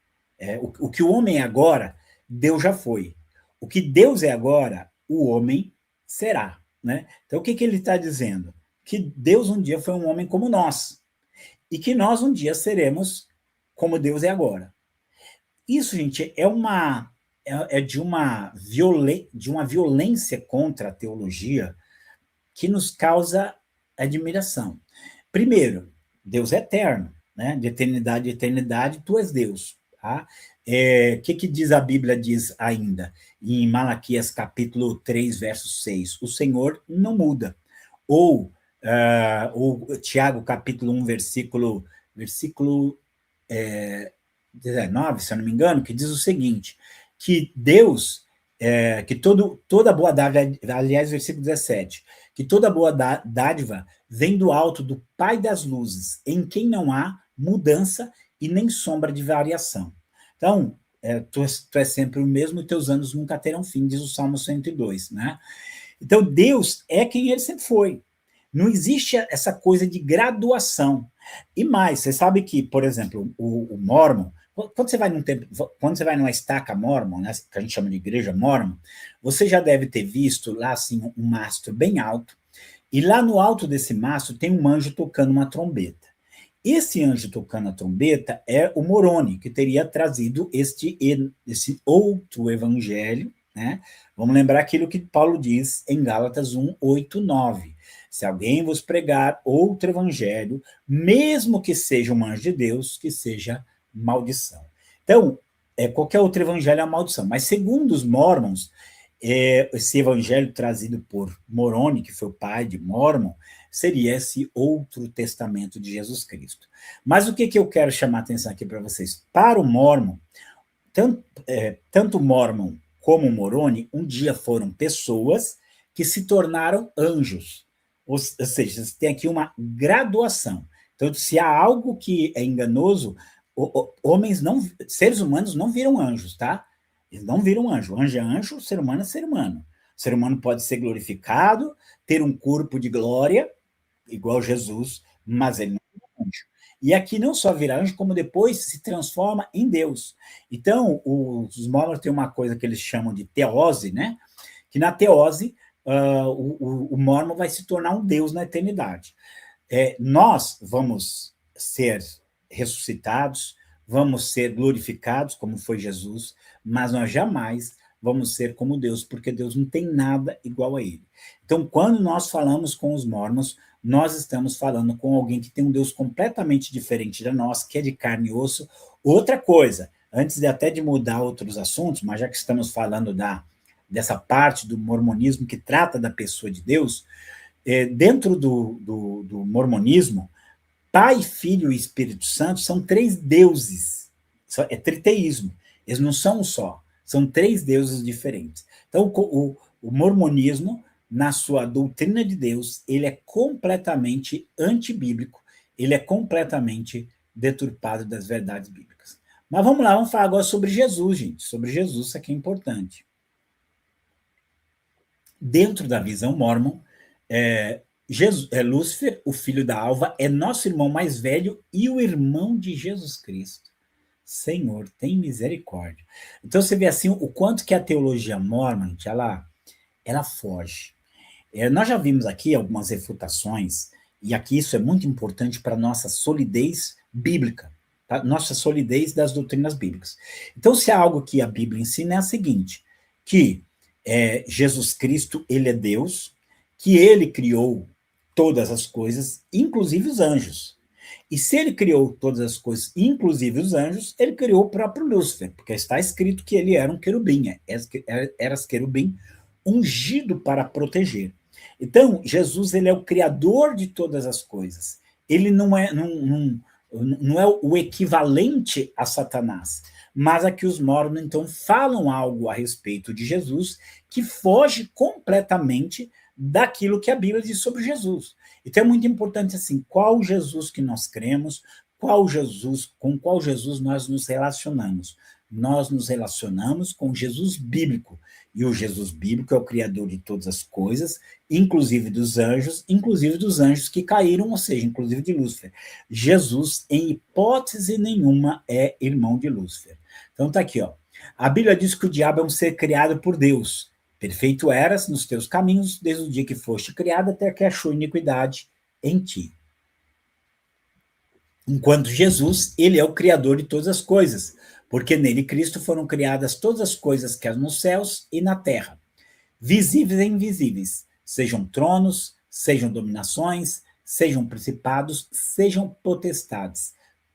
o que o homem é agora, Deus já foi. O que Deus é agora, o homem será. Né? Então, o que ele está dizendo? Que Deus um dia foi um homem como nós, e que nós um dia seremos como Deus é agora. Isso, gente, é uma de uma violência contra a teologia que nos causa admiração. Primeiro, Deus é eterno, né? De eternidade a eternidade, tu és Deus. Tá? Que diz a Bíblia diz ainda? Em Malaquias capítulo 3, verso 6, o Senhor não muda. Ou Tiago capítulo 1, versículo 19, se eu não me engano, que diz o seguinte, que Deus, que toda boa dádiva, aliás, versículo 17, que toda boa dádiva vem do alto do Pai das luzes, em quem não há mudança e nem sombra de variação. Então, tu és sempre o mesmo e teus anos nunca terão fim, diz o Salmo 102, né? Então, Deus é quem ele sempre foi. Não existe essa coisa de graduação. E mais, você sabe que, por exemplo, o Mormon, quando você vai numa estaca Mormon, né, que a gente chama de igreja Mormon, você já deve ter visto lá assim um mastro bem alto, e lá no alto desse mastro tem um anjo tocando uma trombeta. Esse anjo tocando a trombeta é o Moroni, que teria trazido esse outro evangelho, né? Vamos lembrar aquilo que Paulo diz em Gálatas 1, 8, 9. Se alguém vos pregar outro evangelho, mesmo que seja um anjo de Deus, que seja maldição. Então, qualquer outro evangelho é uma maldição. Mas segundo os mormons, esse evangelho trazido por Moroni, que foi o pai de Mormon, seria esse outro testamento de Jesus Cristo. Mas o que eu quero chamar a atenção aqui para vocês? Para o Mormon, tanto Mormon como Moroni, um dia foram pessoas que se tornaram anjos. Ou seja, tem aqui uma graduação. Então, se há algo que é enganoso, seres humanos não viram anjos, tá? Eles não viram anjo. Anjo é anjo, ser humano é ser humano. O ser humano pode ser glorificado, ter um corpo de glória, igual Jesus, mas ele não é anjo. E aqui não só vira anjo, como depois se transforma em Deus. Então, os mormons têm uma coisa que eles chamam de teose, né? Que na teose, o mormon vai se tornar um Deus na eternidade. Nós vamos ser ressuscitados, vamos ser glorificados, como foi Jesus, mas nós jamais vamos ser como Deus, porque Deus não tem nada igual a ele. Então, quando nós falamos com os mormons, nós estamos falando com alguém que tem um Deus completamente diferente da nossa, que é de carne e osso. Outra coisa, antes até de mudar outros assuntos, mas já que estamos falando dessa parte do mormonismo que trata da pessoa de Deus, dentro do mormonismo, Pai, Filho e Espírito Santo são 3 deuses. É triteísmo. Eles não são um só. São 3 deuses diferentes. Então, o mormonismo, na sua doutrina de Deus, ele é completamente antibíblico. Ele é completamente deturpado das verdades bíblicas. Mas vamos lá, vamos falar agora sobre Jesus, gente. Sobre Jesus, isso aqui é importante. Dentro da visão mormon, Lúcifer, o filho da alva, é nosso irmão mais velho e o irmão de Jesus Cristo. Senhor, tem misericórdia. Então você vê assim o quanto que a teologia mormon, ela foge. Nós já vimos aqui algumas refutações, e aqui isso é muito importante para a nossa solidez bíblica, tá? Nossa solidez das doutrinas bíblicas. Então, se há algo que a Bíblia ensina é a seguinte, que Jesus Cristo, ele é Deus, que ele criou todas as coisas, inclusive os anjos. E se ele criou todas as coisas, inclusive os anjos, ele criou o próprio Lúcifer, porque está escrito que ele era um querubim, era querubim ungido para proteger. Então, Jesus, ele é o criador de todas as coisas. Ele não é o equivalente a Satanás, mas aqui os mormons, então, falam algo a respeito de Jesus que foge completamente daquilo que a Bíblia diz sobre Jesus. Então é muito importante assim, qual Jesus que nós cremos, com qual Jesus nós nos relacionamos. Nós nos relacionamos com Jesus bíblico, e o Jesus bíblico é o criador de todas as coisas, inclusive dos anjos que caíram, ou seja, inclusive de Lúcifer. Jesus, em hipótese nenhuma, é irmão de Lúcifer. Então tá aqui, ó. A Bíblia diz que o diabo é um ser criado por Deus. Perfeito eras nos teus caminhos, desde o dia que foste criado, até que achou iniquidade em ti. Enquanto Jesus, ele é o criador de todas as coisas. porque nele, Cristo, foram criadas todas as coisas que há nos céus e na terra, visíveis e invisíveis, sejam tronos, sejam dominações, sejam principados, sejam potestades.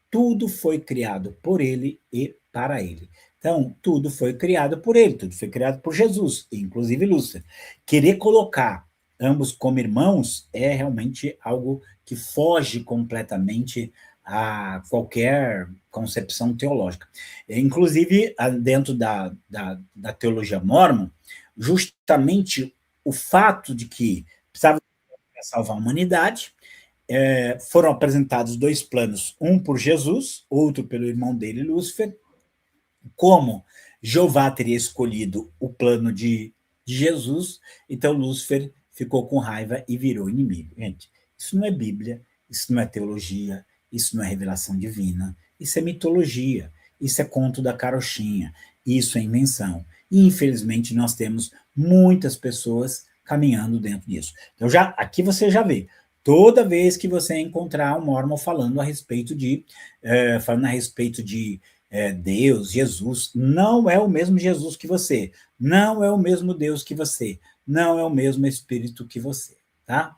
Tudo foi criado por ele e para ele. Então, tudo foi criado por ele, tudo foi criado por Jesus, inclusive Lúcifer. Querer colocar ambos como irmãos é realmente algo que foge completamente a qualquer concepção teológica. Inclusive, dentro da teologia mórmon, justamente o fato de que precisava salvar a humanidade, foram apresentados dois planos, um por Jesus, outro pelo irmão dele, Lúcifer. Como Jeová teria escolhido o plano de Jesus, então Lúcifer ficou com raiva e virou inimigo. Gente, isso não é Bíblia, isso não é teologia, isso não é revelação divina, isso é mitologia, isso é conto da carochinha, isso é invenção. E, infelizmente, nós temos muitas pessoas caminhando dentro disso. Então, aqui você já vê, toda vez que você encontrar um mórmon falando a respeito de Deus, Jesus, não é o mesmo Jesus que você, não é o mesmo Deus que você, não é o mesmo Espírito que você, tá?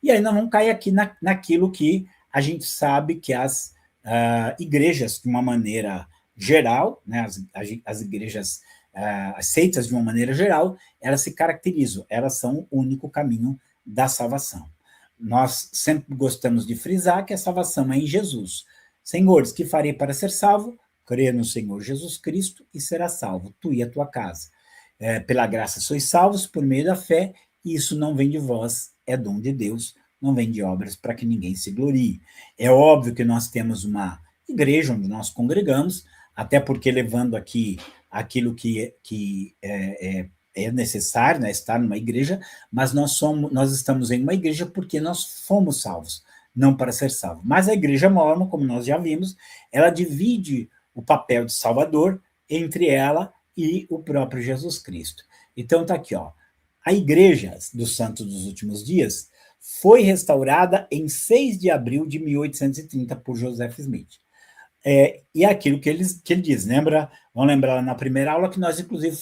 E aí nós vamos cair aqui naquilo que a gente sabe que as igrejas, de uma maneira geral, né, as igrejas aceitas de uma maneira geral, elas se caracterizam, elas são o único caminho da salvação. Nós sempre gostamos de frisar que a salvação é em Jesus. Senhores, que farei para ser salvo? Crê no Senhor Jesus Cristo e será salvo, tu e a tua casa. Pela graça sois salvos por meio da fé, e isso não vem de vós, é dom de Deus, não vem de obras para que ninguém se glorie. É óbvio que nós temos uma igreja onde nós congregamos, até porque levando aqui aquilo que é necessário, né, estar numa igreja, mas nós estamos em uma igreja porque nós fomos salvos, não para ser salvos. Mas a igreja mórmon, como nós já vimos, ela divide o papel de Salvador entre ela e o próprio Jesus Cristo. Então tá aqui, ó. A Igreja dos Santos dos Últimos Dias foi restaurada em 6 de abril de 1830 por Joseph Smith. E é aquilo que ele diz, lembra? Vamos lembrar lá na primeira aula que nós, inclusive,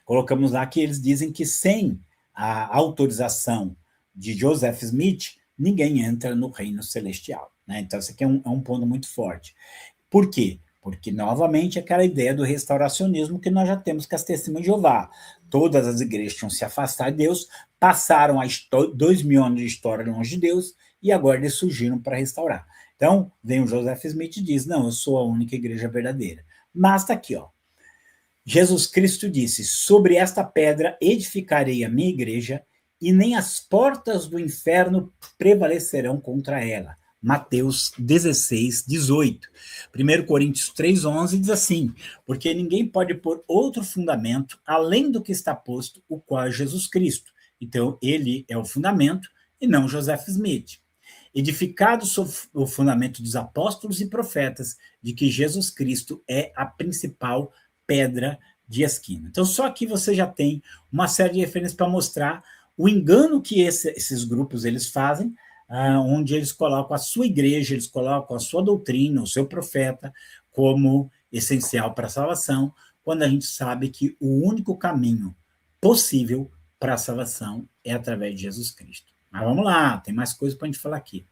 colocamos lá que eles dizem que sem a autorização de Joseph Smith, ninguém entra no reino celestial. Né? Então, isso aqui é um ponto muito forte. Por quê? Porque, novamente, aquela ideia do restauracionismo que nós já temos com as testemunhas de Jeová. Todas as igrejas tinham se afastado de Deus, passaram 2000 anos de história longe de Deus, e agora eles surgiram para restaurar. Então, vem o Joseph Smith e diz, não, eu sou a única igreja verdadeira. Mas está aqui, ó. Jesus Cristo disse, sobre esta pedra edificarei a minha igreja, e nem as portas do inferno prevalecerão contra ela. Mateus 16, 18. 1 Coríntios 3, 11 diz assim, porque ninguém pode pôr outro fundamento além do que está posto, o qual é Jesus Cristo. Então, ele é o fundamento e não Joseph Smith. Edificado sobre o fundamento dos apóstolos e profetas, de que Jesus Cristo é a principal pedra de esquina. Então, só aqui você já tem uma série de referências para mostrar o engano que esses grupos eles fazem, onde eles colocam a sua igreja, eles colocam a sua doutrina, o seu profeta, como essencial para a salvação, quando a gente sabe que o único caminho possível para a salvação é através de Jesus Cristo. Mas vamos lá, tem mais coisas para a gente falar aqui.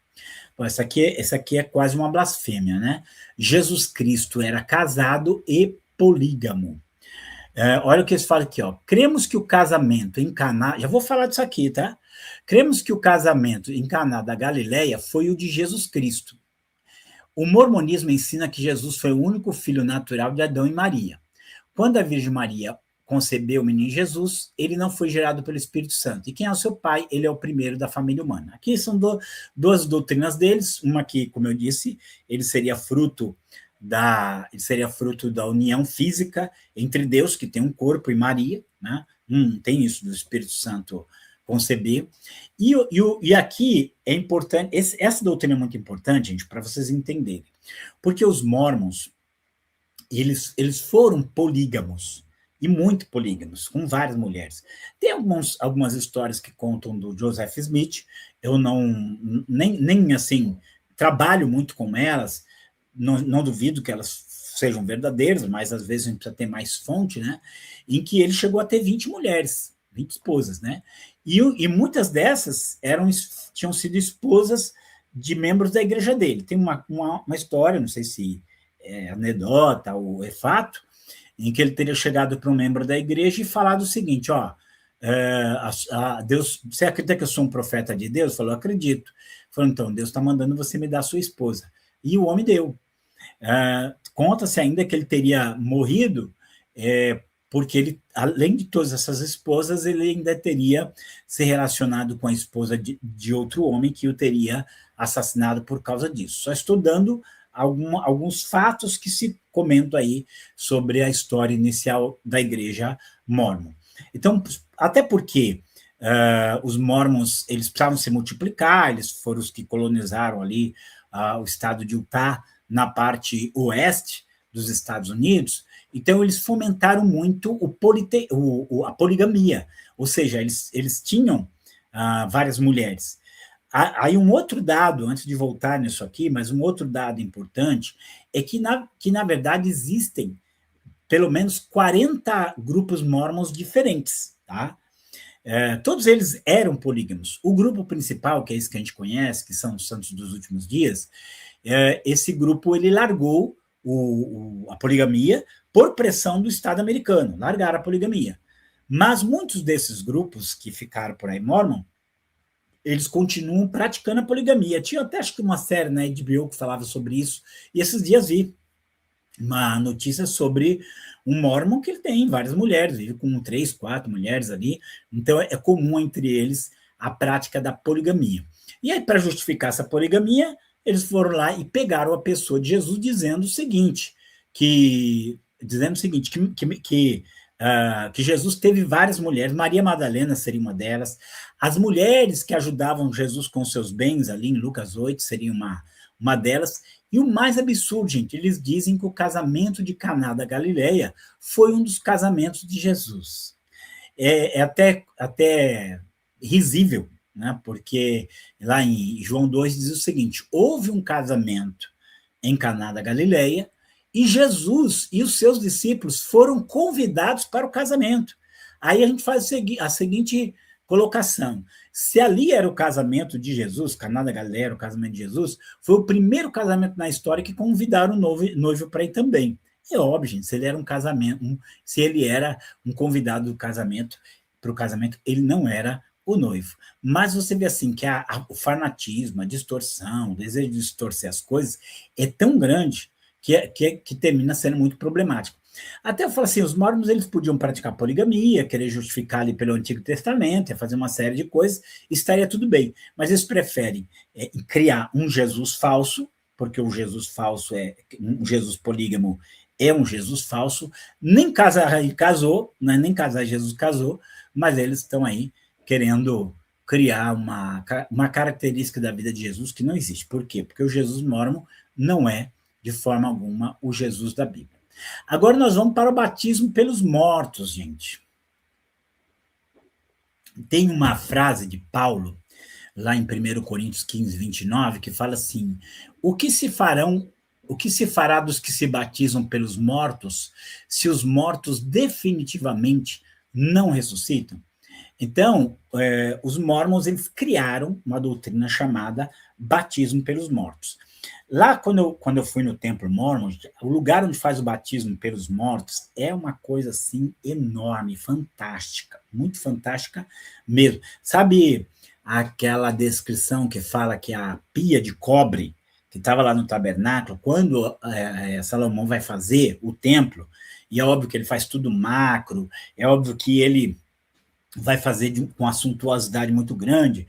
Bom, essa aqui é quase uma blasfêmia, né? Jesus Cristo era casado e polígamo. Olha o que eles falam aqui, ó. Cremos que o casamento em Caná, já vou falar disso aqui, tá? Cremos que o casamento em Caná da Galileia foi o de Jesus Cristo. O mormonismo ensina que Jesus foi o único filho natural de Adão e Maria. Quando a Virgem Maria concebeu o menino Jesus, ele não foi gerado pelo Espírito Santo. E quem é o seu pai? Ele é o primeiro da família humana. Aqui são duas doutrinas deles, uma que, como eu disse, ele seria fruto da união física entre Deus, que tem um corpo, e Maria, né? Tem isso do Espírito Santo conceber. E aqui é importante, essa doutrina é muito importante, gente, para vocês entenderem, porque os mórmons, eles foram polígamos, e muito polígamos, com várias mulheres. Tem algumas histórias que contam do Joseph Smith, eu nem assim, trabalho muito com elas, não duvido que elas sejam verdadeiras, mas às vezes a gente precisa ter mais fonte, né? Em que ele chegou a ter 20 mulheres, 20 esposas, né? E muitas dessas tinham sido esposas de membros da igreja dele. Tem uma história, não sei se é anedota ou é fato, em que ele teria chegado para um membro da igreja e falado o seguinte, ó, Deus, você acredita que eu sou um profeta de Deus? Falou, acredito. Falou, então, Deus está mandando você me dar sua esposa. E o homem deu. Conta-se ainda que ele teria morrido porque ele, além de todas essas esposas, ele ainda teria se relacionado com a esposa de outro homem que o teria assassinado por causa disso. Só estou dando alguns fatos que se comentam aí sobre a história inicial da igreja mórmon. Então, até porque os mórmons eles precisavam se multiplicar, eles foram os que colonizaram ali o estado de Utah, na parte oeste dos Estados Unidos, então eles fomentaram muito a poligamia, ou seja, eles tinham várias mulheres. Aí um outro dado, antes de voltar nisso aqui, mas um outro dado importante é que na verdade existem pelo menos 40 grupos mórmons diferentes, tá? Todos eles eram polígamos. O grupo principal, que é esse que a gente conhece, que são os Santos dos Últimos Dias, esse grupo ele largou a poligamia por pressão do Estado americano, largaram a poligamia. Mas muitos desses grupos que ficaram por aí mórmon, eles continuam praticando a poligamia. Tinha até acho que uma série na HBO que falava sobre isso, e esses dias vi uma notícia sobre um mórmon que ele tem várias mulheres, vive com 3, 4 mulheres ali, então é comum entre eles a prática da poligamia. E aí, para justificar essa poligamia, eles foram lá e pegaram a pessoa de Jesus dizendo o seguinte, que Jesus teve várias mulheres, Maria Madalena seria uma delas, as mulheres que ajudavam Jesus com seus bens ali em Lucas 8 seria uma delas, e o mais absurdo, gente, eles dizem que o casamento de Caná da Galileia foi um dos casamentos de Jesus. É até risível, né? Porque lá em João 2 diz o seguinte, houve um casamento em Caná da Galileia e Jesus e os seus discípulos foram convidados para o casamento. Aí a gente faz a seguinte colocação, se ali era o casamento de Jesus, Caná da Galileia era o casamento de Jesus, foi o primeiro casamento na história que convidaram o noivo para ir também. É óbvio, gente, se ele era se ele era um convidado do casamento, para o casamento, ele não era o noivo. Mas você vê assim que o fanatismo, a distorção, o desejo de distorcer as coisas é tão grande que termina sendo muito problemático. Até eu falo assim, os mórmons eles podiam praticar poligamia, querer justificar ali pelo Antigo Testamento, fazer uma série de coisas, estaria tudo bem. Mas eles preferem criar um Jesus falso, porque o Jesus falso um Jesus polígamo é um Jesus falso, nem casar casou, né, nem casar Jesus casou, mas eles estão aí querendo criar uma característica da vida de Jesus que não existe. Por quê? Porque o Jesus mórmon não é, de forma alguma, o Jesus da Bíblia. Agora nós vamos para o batismo pelos mortos, gente. Tem uma frase de Paulo, lá em 1 Coríntios 15, 29, que fala assim, o que se fará dos que se batizam pelos mortos, se os mortos definitivamente não ressuscitam? Então, os mórmons eles criaram uma doutrina chamada batismo pelos mortos. Lá, quando eu fui no templo mórmon, o lugar onde faz o batismo pelos mortos é uma coisa, assim, enorme, fantástica, muito fantástica mesmo. Sabe aquela descrição que fala que a pia de cobre que estava lá no tabernáculo, quando Salomão vai fazer o templo, e é óbvio que ele faz tudo macro, é óbvio que ele vai fazer com uma suntuosidade muito grande,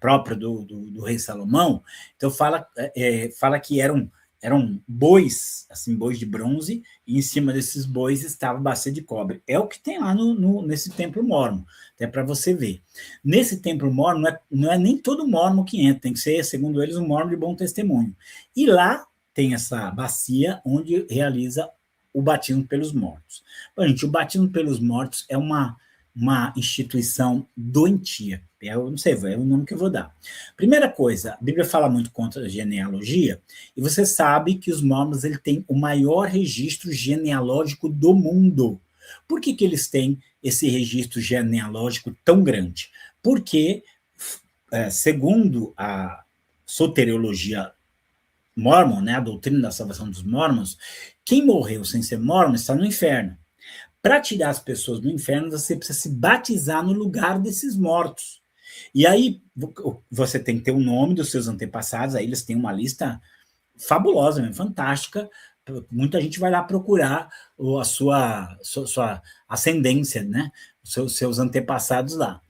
própria do rei Salomão, então fala que eram bois, assim, bois de bronze, e em cima desses bois estava a bacia de cobre. É o que tem lá nesse templo mórmon, até para você ver. Nesse templo mórmon, não é nem todo mórmon que entra, tem que ser, segundo eles, um mórmon de bom testemunho. E lá tem essa bacia onde realiza o batismo pelos mortos. Bom, gente, o batismo pelos mortos é uma uma instituição doentia. Eu não sei, é o nome que eu vou dar. Primeira coisa, a Bíblia fala muito contra a genealogia, e você sabe que os mormons ele tem o maior registro genealógico do mundo. Por que eles têm esse registro genealógico tão grande? Porque, segundo a soteriologia mormon, né, a doutrina da salvação dos mormons, quem morreu sem ser mormon está no inferno. Para tirar as pessoas do inferno, você precisa se batizar no lugar desses mortos. E aí você tem que ter o nome dos seus antepassados, aí eles têm uma lista fabulosa, fantástica. Muita gente vai lá procurar a sua ascendência, né? Seus antepassados lá.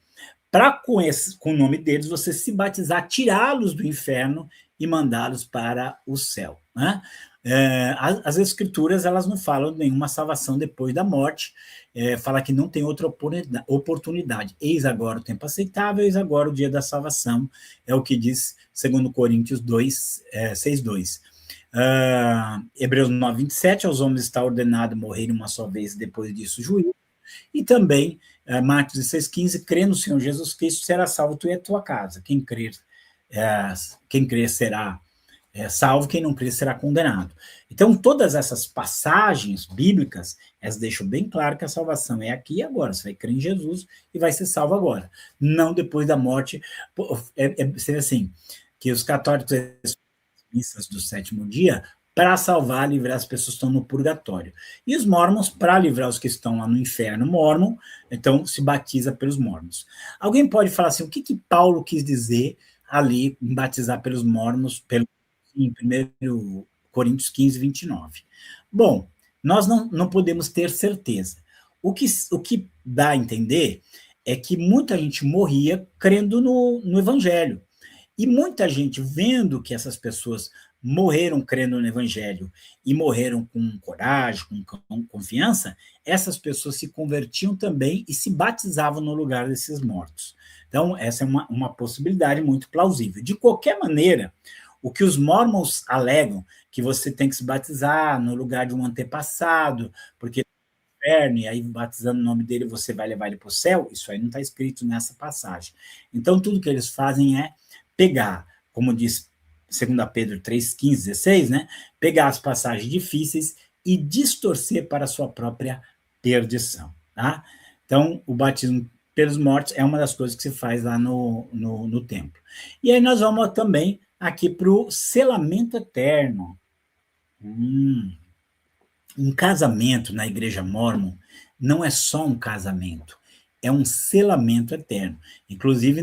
Para com o nome deles, você se batizar, tirá-los do inferno e mandá-los para o céu. Né? As escrituras elas não falam de nenhuma salvação depois da morte, fala que não tem outra oportunidade. Eis agora o tempo aceitável, eis agora o dia da salvação, é o que diz 2 Coríntios 2, 6:2. Hebreus 9, 27, aos homens está ordenado morrer uma só vez, depois disso juízo. E também, Marcos 16,15, crê no Senhor Jesus Cristo, será salvo tu e a tua casa. Quem crer será salvo, quem não crer será condenado. Então, todas essas passagens bíblicas, elas deixam bem claro que a salvação é aqui e agora. Você vai crer em Jesus e vai ser salvo agora. Não depois da morte. Seria assim, que os católicos, missas do sétimo dia, para salvar, livrar as pessoas que estão no purgatório. E os mormons, para livrar os que estão lá no inferno mormon, então se batiza pelos mormons. Alguém pode falar assim, o que Paulo quis dizer ali em batizar pelos mormons, em 1 Coríntios 15, 29? Bom, nós não podemos ter certeza. O que dá a entender é que muita gente morria crendo no evangelho. E muita gente, vendo que essas pessoas morreram crendo no evangelho e morreram com coragem, com confiança, essas pessoas se convertiam também e se batizavam no lugar desses mortos. Então, essa é uma possibilidade muito plausível. De qualquer maneira, o que os mormons alegam, que você tem que se batizar no lugar de um antepassado, porque e aí batizando o nome dele você vai levar ele para o céu, isso aí não está escrito nessa passagem. Então, tudo que eles fazem é pegar, como diz 2 Pedro 3, 15, 16, né? Pegar as passagens difíceis e distorcer para a sua própria perdição. Tá? Então, o batismo pelos mortos é uma das coisas que se faz lá no templo. E aí nós vamos também aqui para o selamento eterno. Um casamento na igreja mórmon não é só um casamento, é um selamento eterno. Inclusive,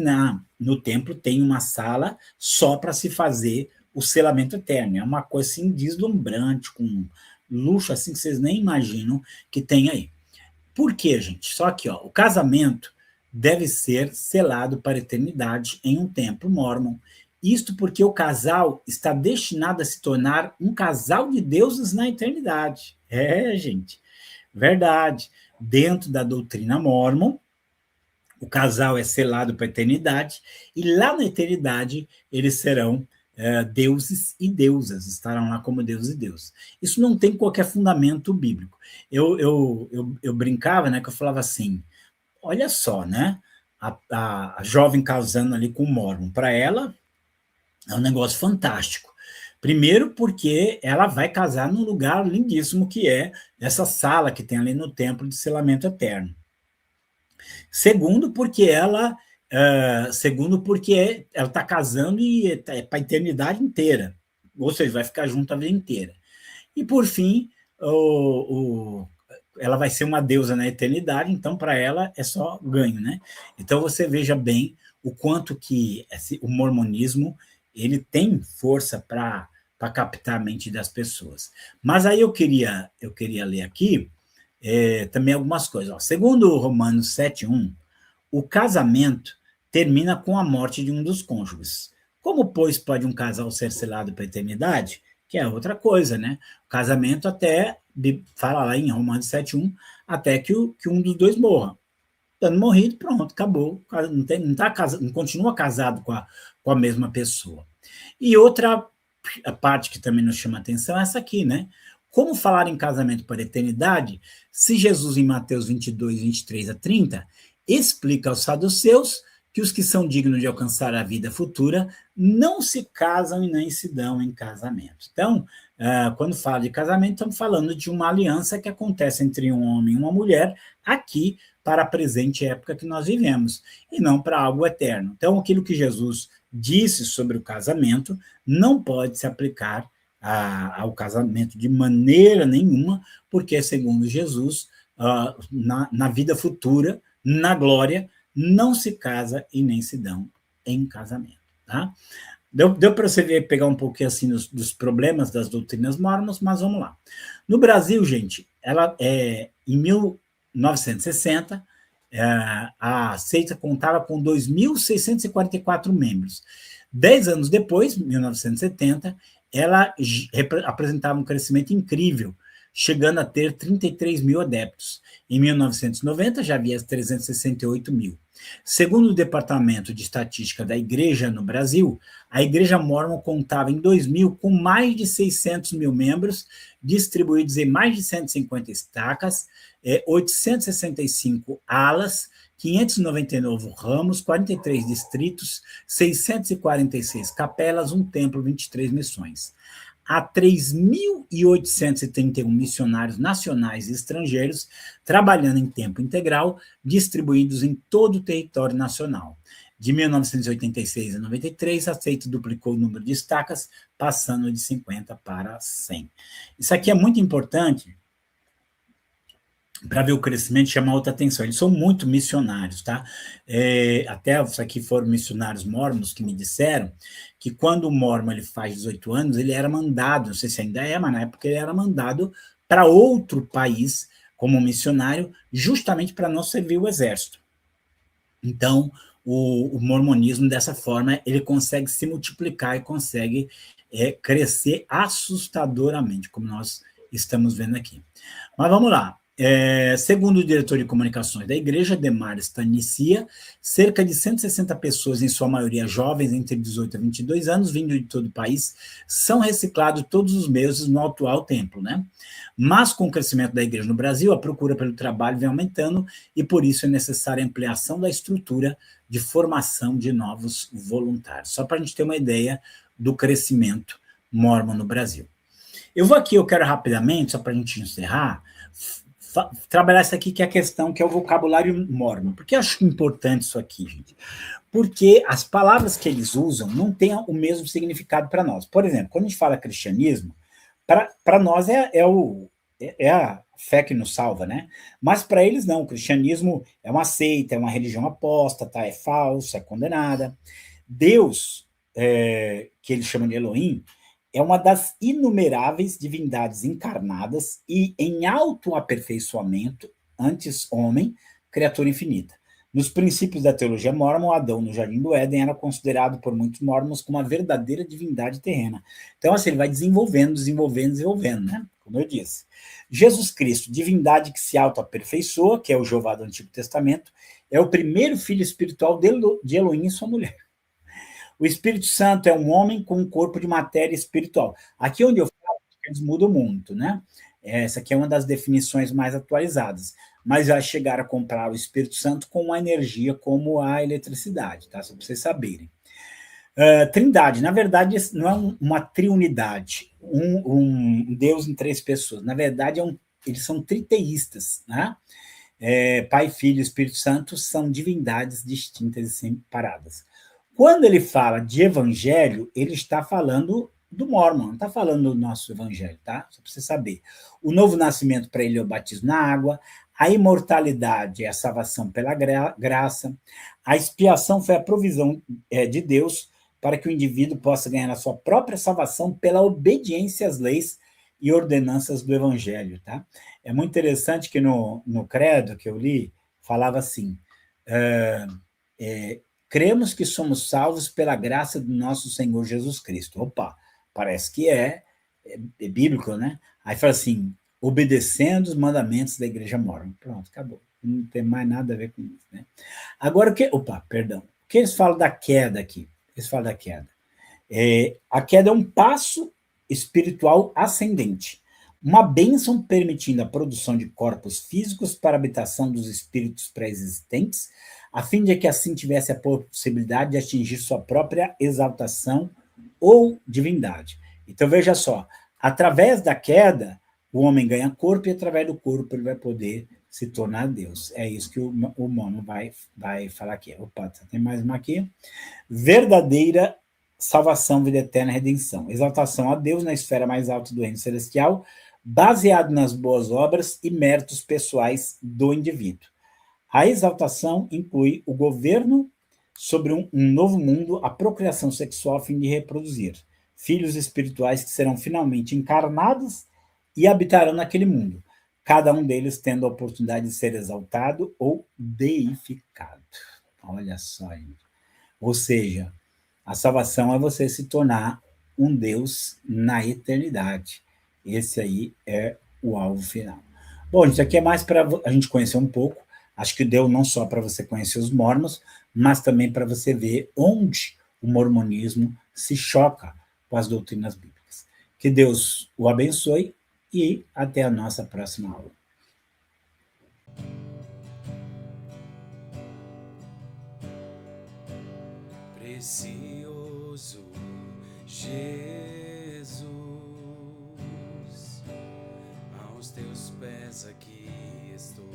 no templo tem uma sala só para se fazer o selamento eterno. É uma coisa assim deslumbrante, com luxo assim que vocês nem imaginam que tem aí. Por quê, gente? Só que o casamento deve ser selado para a eternidade em um templo mórmon. Isto porque o casal está destinado a se tornar um casal de deuses na eternidade. Gente, verdade. Dentro da doutrina mórmon, o casal é selado para a eternidade, e lá na eternidade eles serão deuses e deusas, estarão lá como deuses e deusas. Isso não tem qualquer fundamento bíblico. Eu brincava, né, que eu falava assim, olha só, né, a jovem casando ali com o mórmon, para ela é um negócio fantástico. Primeiro porque ela vai casar num lugar lindíssimo que é essa sala que tem ali no templo de selamento eterno. Segundo porque ela está casando e é para a eternidade inteira, ou seja, vai ficar junto a vida inteira. E por fim, ela vai ser uma deusa na eternidade, então para ela é só ganho, né? Então você veja bem o quanto que o mormonismo ele tem força para captar a mente das pessoas. Mas aí eu queria ler aqui também algumas coisas. Segundo Romanos 7:1, o casamento termina com a morte de um dos cônjuges. Como, pois, pode um casal ser selado para a eternidade? Que é outra coisa, né? O casamento até, fala lá em Romanos 7:1, até que um dos dois morra. Estando morrido, pronto, acabou. Não continua casado com a mesma pessoa. E outra parte que também nos chama a atenção é essa aqui, né? Como falar em casamento para a eternidade, se Jesus, em Mateus 22, 23 a 30, explica aos saduceus que os que são dignos de alcançar a vida futura não se casam e nem se dão em casamento. Então, quando fala de casamento, estamos falando de uma aliança que acontece entre um homem e uma mulher aqui para a presente época que nós vivemos, e não para algo eterno. Então, aquilo que Jesus disse sobre o casamento não pode se aplicar ao casamento de maneira nenhuma, porque, segundo Jesus, na vida futura, na glória, não se casa e nem se dão em casamento. Tá? Deu para você ver, pegar um pouquinho assim dos problemas das doutrinas mormons, mas vamos lá. No Brasil, gente, em 1960, a seita contava com 2.644 membros. 10 anos depois, 1970, ela apresentava um crescimento incrível, chegando a ter 33 mil adeptos. Em 1990, já havia 368 mil. Segundo o Departamento de Estatística da Igreja no Brasil, a Igreja Mórmon contava em 2000 com mais de 600 mil membros, distribuídos em mais de 150 estacas, 865 alas, 599 ramos, 43 distritos, 646 capelas, um templo, 23 missões. Há 3.831 missionários nacionais e estrangeiros trabalhando em tempo integral, distribuídos em todo o território nacional. De 1986 a 93, a seita duplicou o número de estacas, passando de 50 para 100. Isso aqui é muito importante para ver o crescimento, chamar outra atenção. Eles são muito missionários, tá? Até isso aqui foram missionários mórmons que me disseram que quando o mórmon ele faz 18 anos, ele era mandado, não sei se ainda é, mas na época ele era mandado para outro país como missionário, justamente para não servir o exército. Então, o mormonismo, dessa forma, ele consegue se multiplicar e consegue crescer assustadoramente, como nós estamos vendo aqui. Mas vamos lá. Segundo o diretor de comunicações da igreja, Demar Stanicia, cerca de 160 pessoas, em sua maioria jovens, entre 18 a 22 anos, vindo de todo o país, são reciclados todos os meses no atual templo, né? Mas com o crescimento da igreja no Brasil, a procura pelo trabalho vem aumentando e por isso é necessária a ampliação da estrutura de formação de novos voluntários. Só para a gente ter uma ideia do crescimento mórmon no Brasil. Eu quero rapidamente, só para a gente encerrar, trabalhar isso aqui, que é a questão, que é o vocabulário mórmon. Por que eu acho importante isso aqui, gente? Porque as palavras que eles usam não têm o mesmo significado para nós. Por exemplo, quando a gente fala cristianismo, para nós é a fé que nos salva, né? Mas para eles não, o cristianismo é uma seita, é uma religião apóstata, é falsa, é condenada. Deus, que eles chamam de Elohim, é uma das inumeráveis divindades encarnadas e em autoaperfeiçoamento, antes homem, criatura infinita. Nos princípios da teologia mórmon, Adão, no Jardim do Éden, era considerado por muitos mórmons como uma verdadeira divindade terrena. Então, assim, ele vai desenvolvendo, né? Como eu disse. Jesus Cristo, divindade que se autoaperfeiçoa, que é o Jeová do Antigo Testamento, é o primeiro filho espiritual de Elohim e sua mulher. O Espírito Santo é um homem com um corpo de matéria espiritual. Aqui onde eu falo, eles mudam muito, né? Essa aqui é uma das definições mais atualizadas. Mas já chegaram a comprar o Espírito Santo com uma energia como a eletricidade, tá? Só para vocês saberem. Trindade, na verdade, não é uma triunidade, um Deus em três pessoas. Na verdade, eles são triteístas, né? Pai, Filho e Espírito Santo são divindades distintas e separadas. Quando ele fala de evangelho, ele está falando do Mórmon, não está falando do nosso evangelho, tá? Só para você saber. O novo nascimento para ele é o batismo na água, a imortalidade é a salvação pela graça, a expiação foi a provisão de Deus para que o indivíduo possa ganhar a sua própria salvação pela obediência às leis e ordenanças do evangelho, tá? É muito interessante que no credo que eu li, falava assim, cremos que somos salvos pela graça do nosso Senhor Jesus Cristo. Opa, parece que é bíblico, né? Aí fala assim, obedecendo os mandamentos da igreja mórmon. Pronto, acabou. Não tem mais nada a ver com isso, né? Agora, o que eles falam da queda aqui? Eles falam da queda. A queda é um passo espiritual ascendente. uma bênção permitindo a produção de corpos físicos para a habitação dos espíritos pré-existentes, a fim de que assim tivesse a possibilidade de atingir sua própria exaltação ou divindade. Então veja só, através da queda, o homem ganha corpo e através do corpo ele vai poder se tornar Deus. É isso que o Mono vai falar aqui. Opa, tem mais uma aqui. Verdadeira salvação, vida eterna, redenção. Exaltação a Deus na esfera mais alta do reino celestial, baseado nas boas obras e méritos pessoais do indivíduo. A exaltação inclui o governo sobre um novo mundo, a procriação sexual a fim de reproduzir filhos espirituais que serão finalmente encarnados e habitarão naquele mundo, cada um deles tendo a oportunidade de ser exaltado ou deificado. Olha só, gente. Ou seja, a salvação é você se tornar um Deus na eternidade. Esse aí é o alvo final. Bom, isso aqui é mais para a gente conhecer um pouco. Acho que deu não só para você conhecer os mormons, mas também para você ver onde o mormonismo se choca com as doutrinas bíblicas. Que Deus o abençoe e até a nossa próxima aula. Precioso Jesus, aos teus pés aqui estou.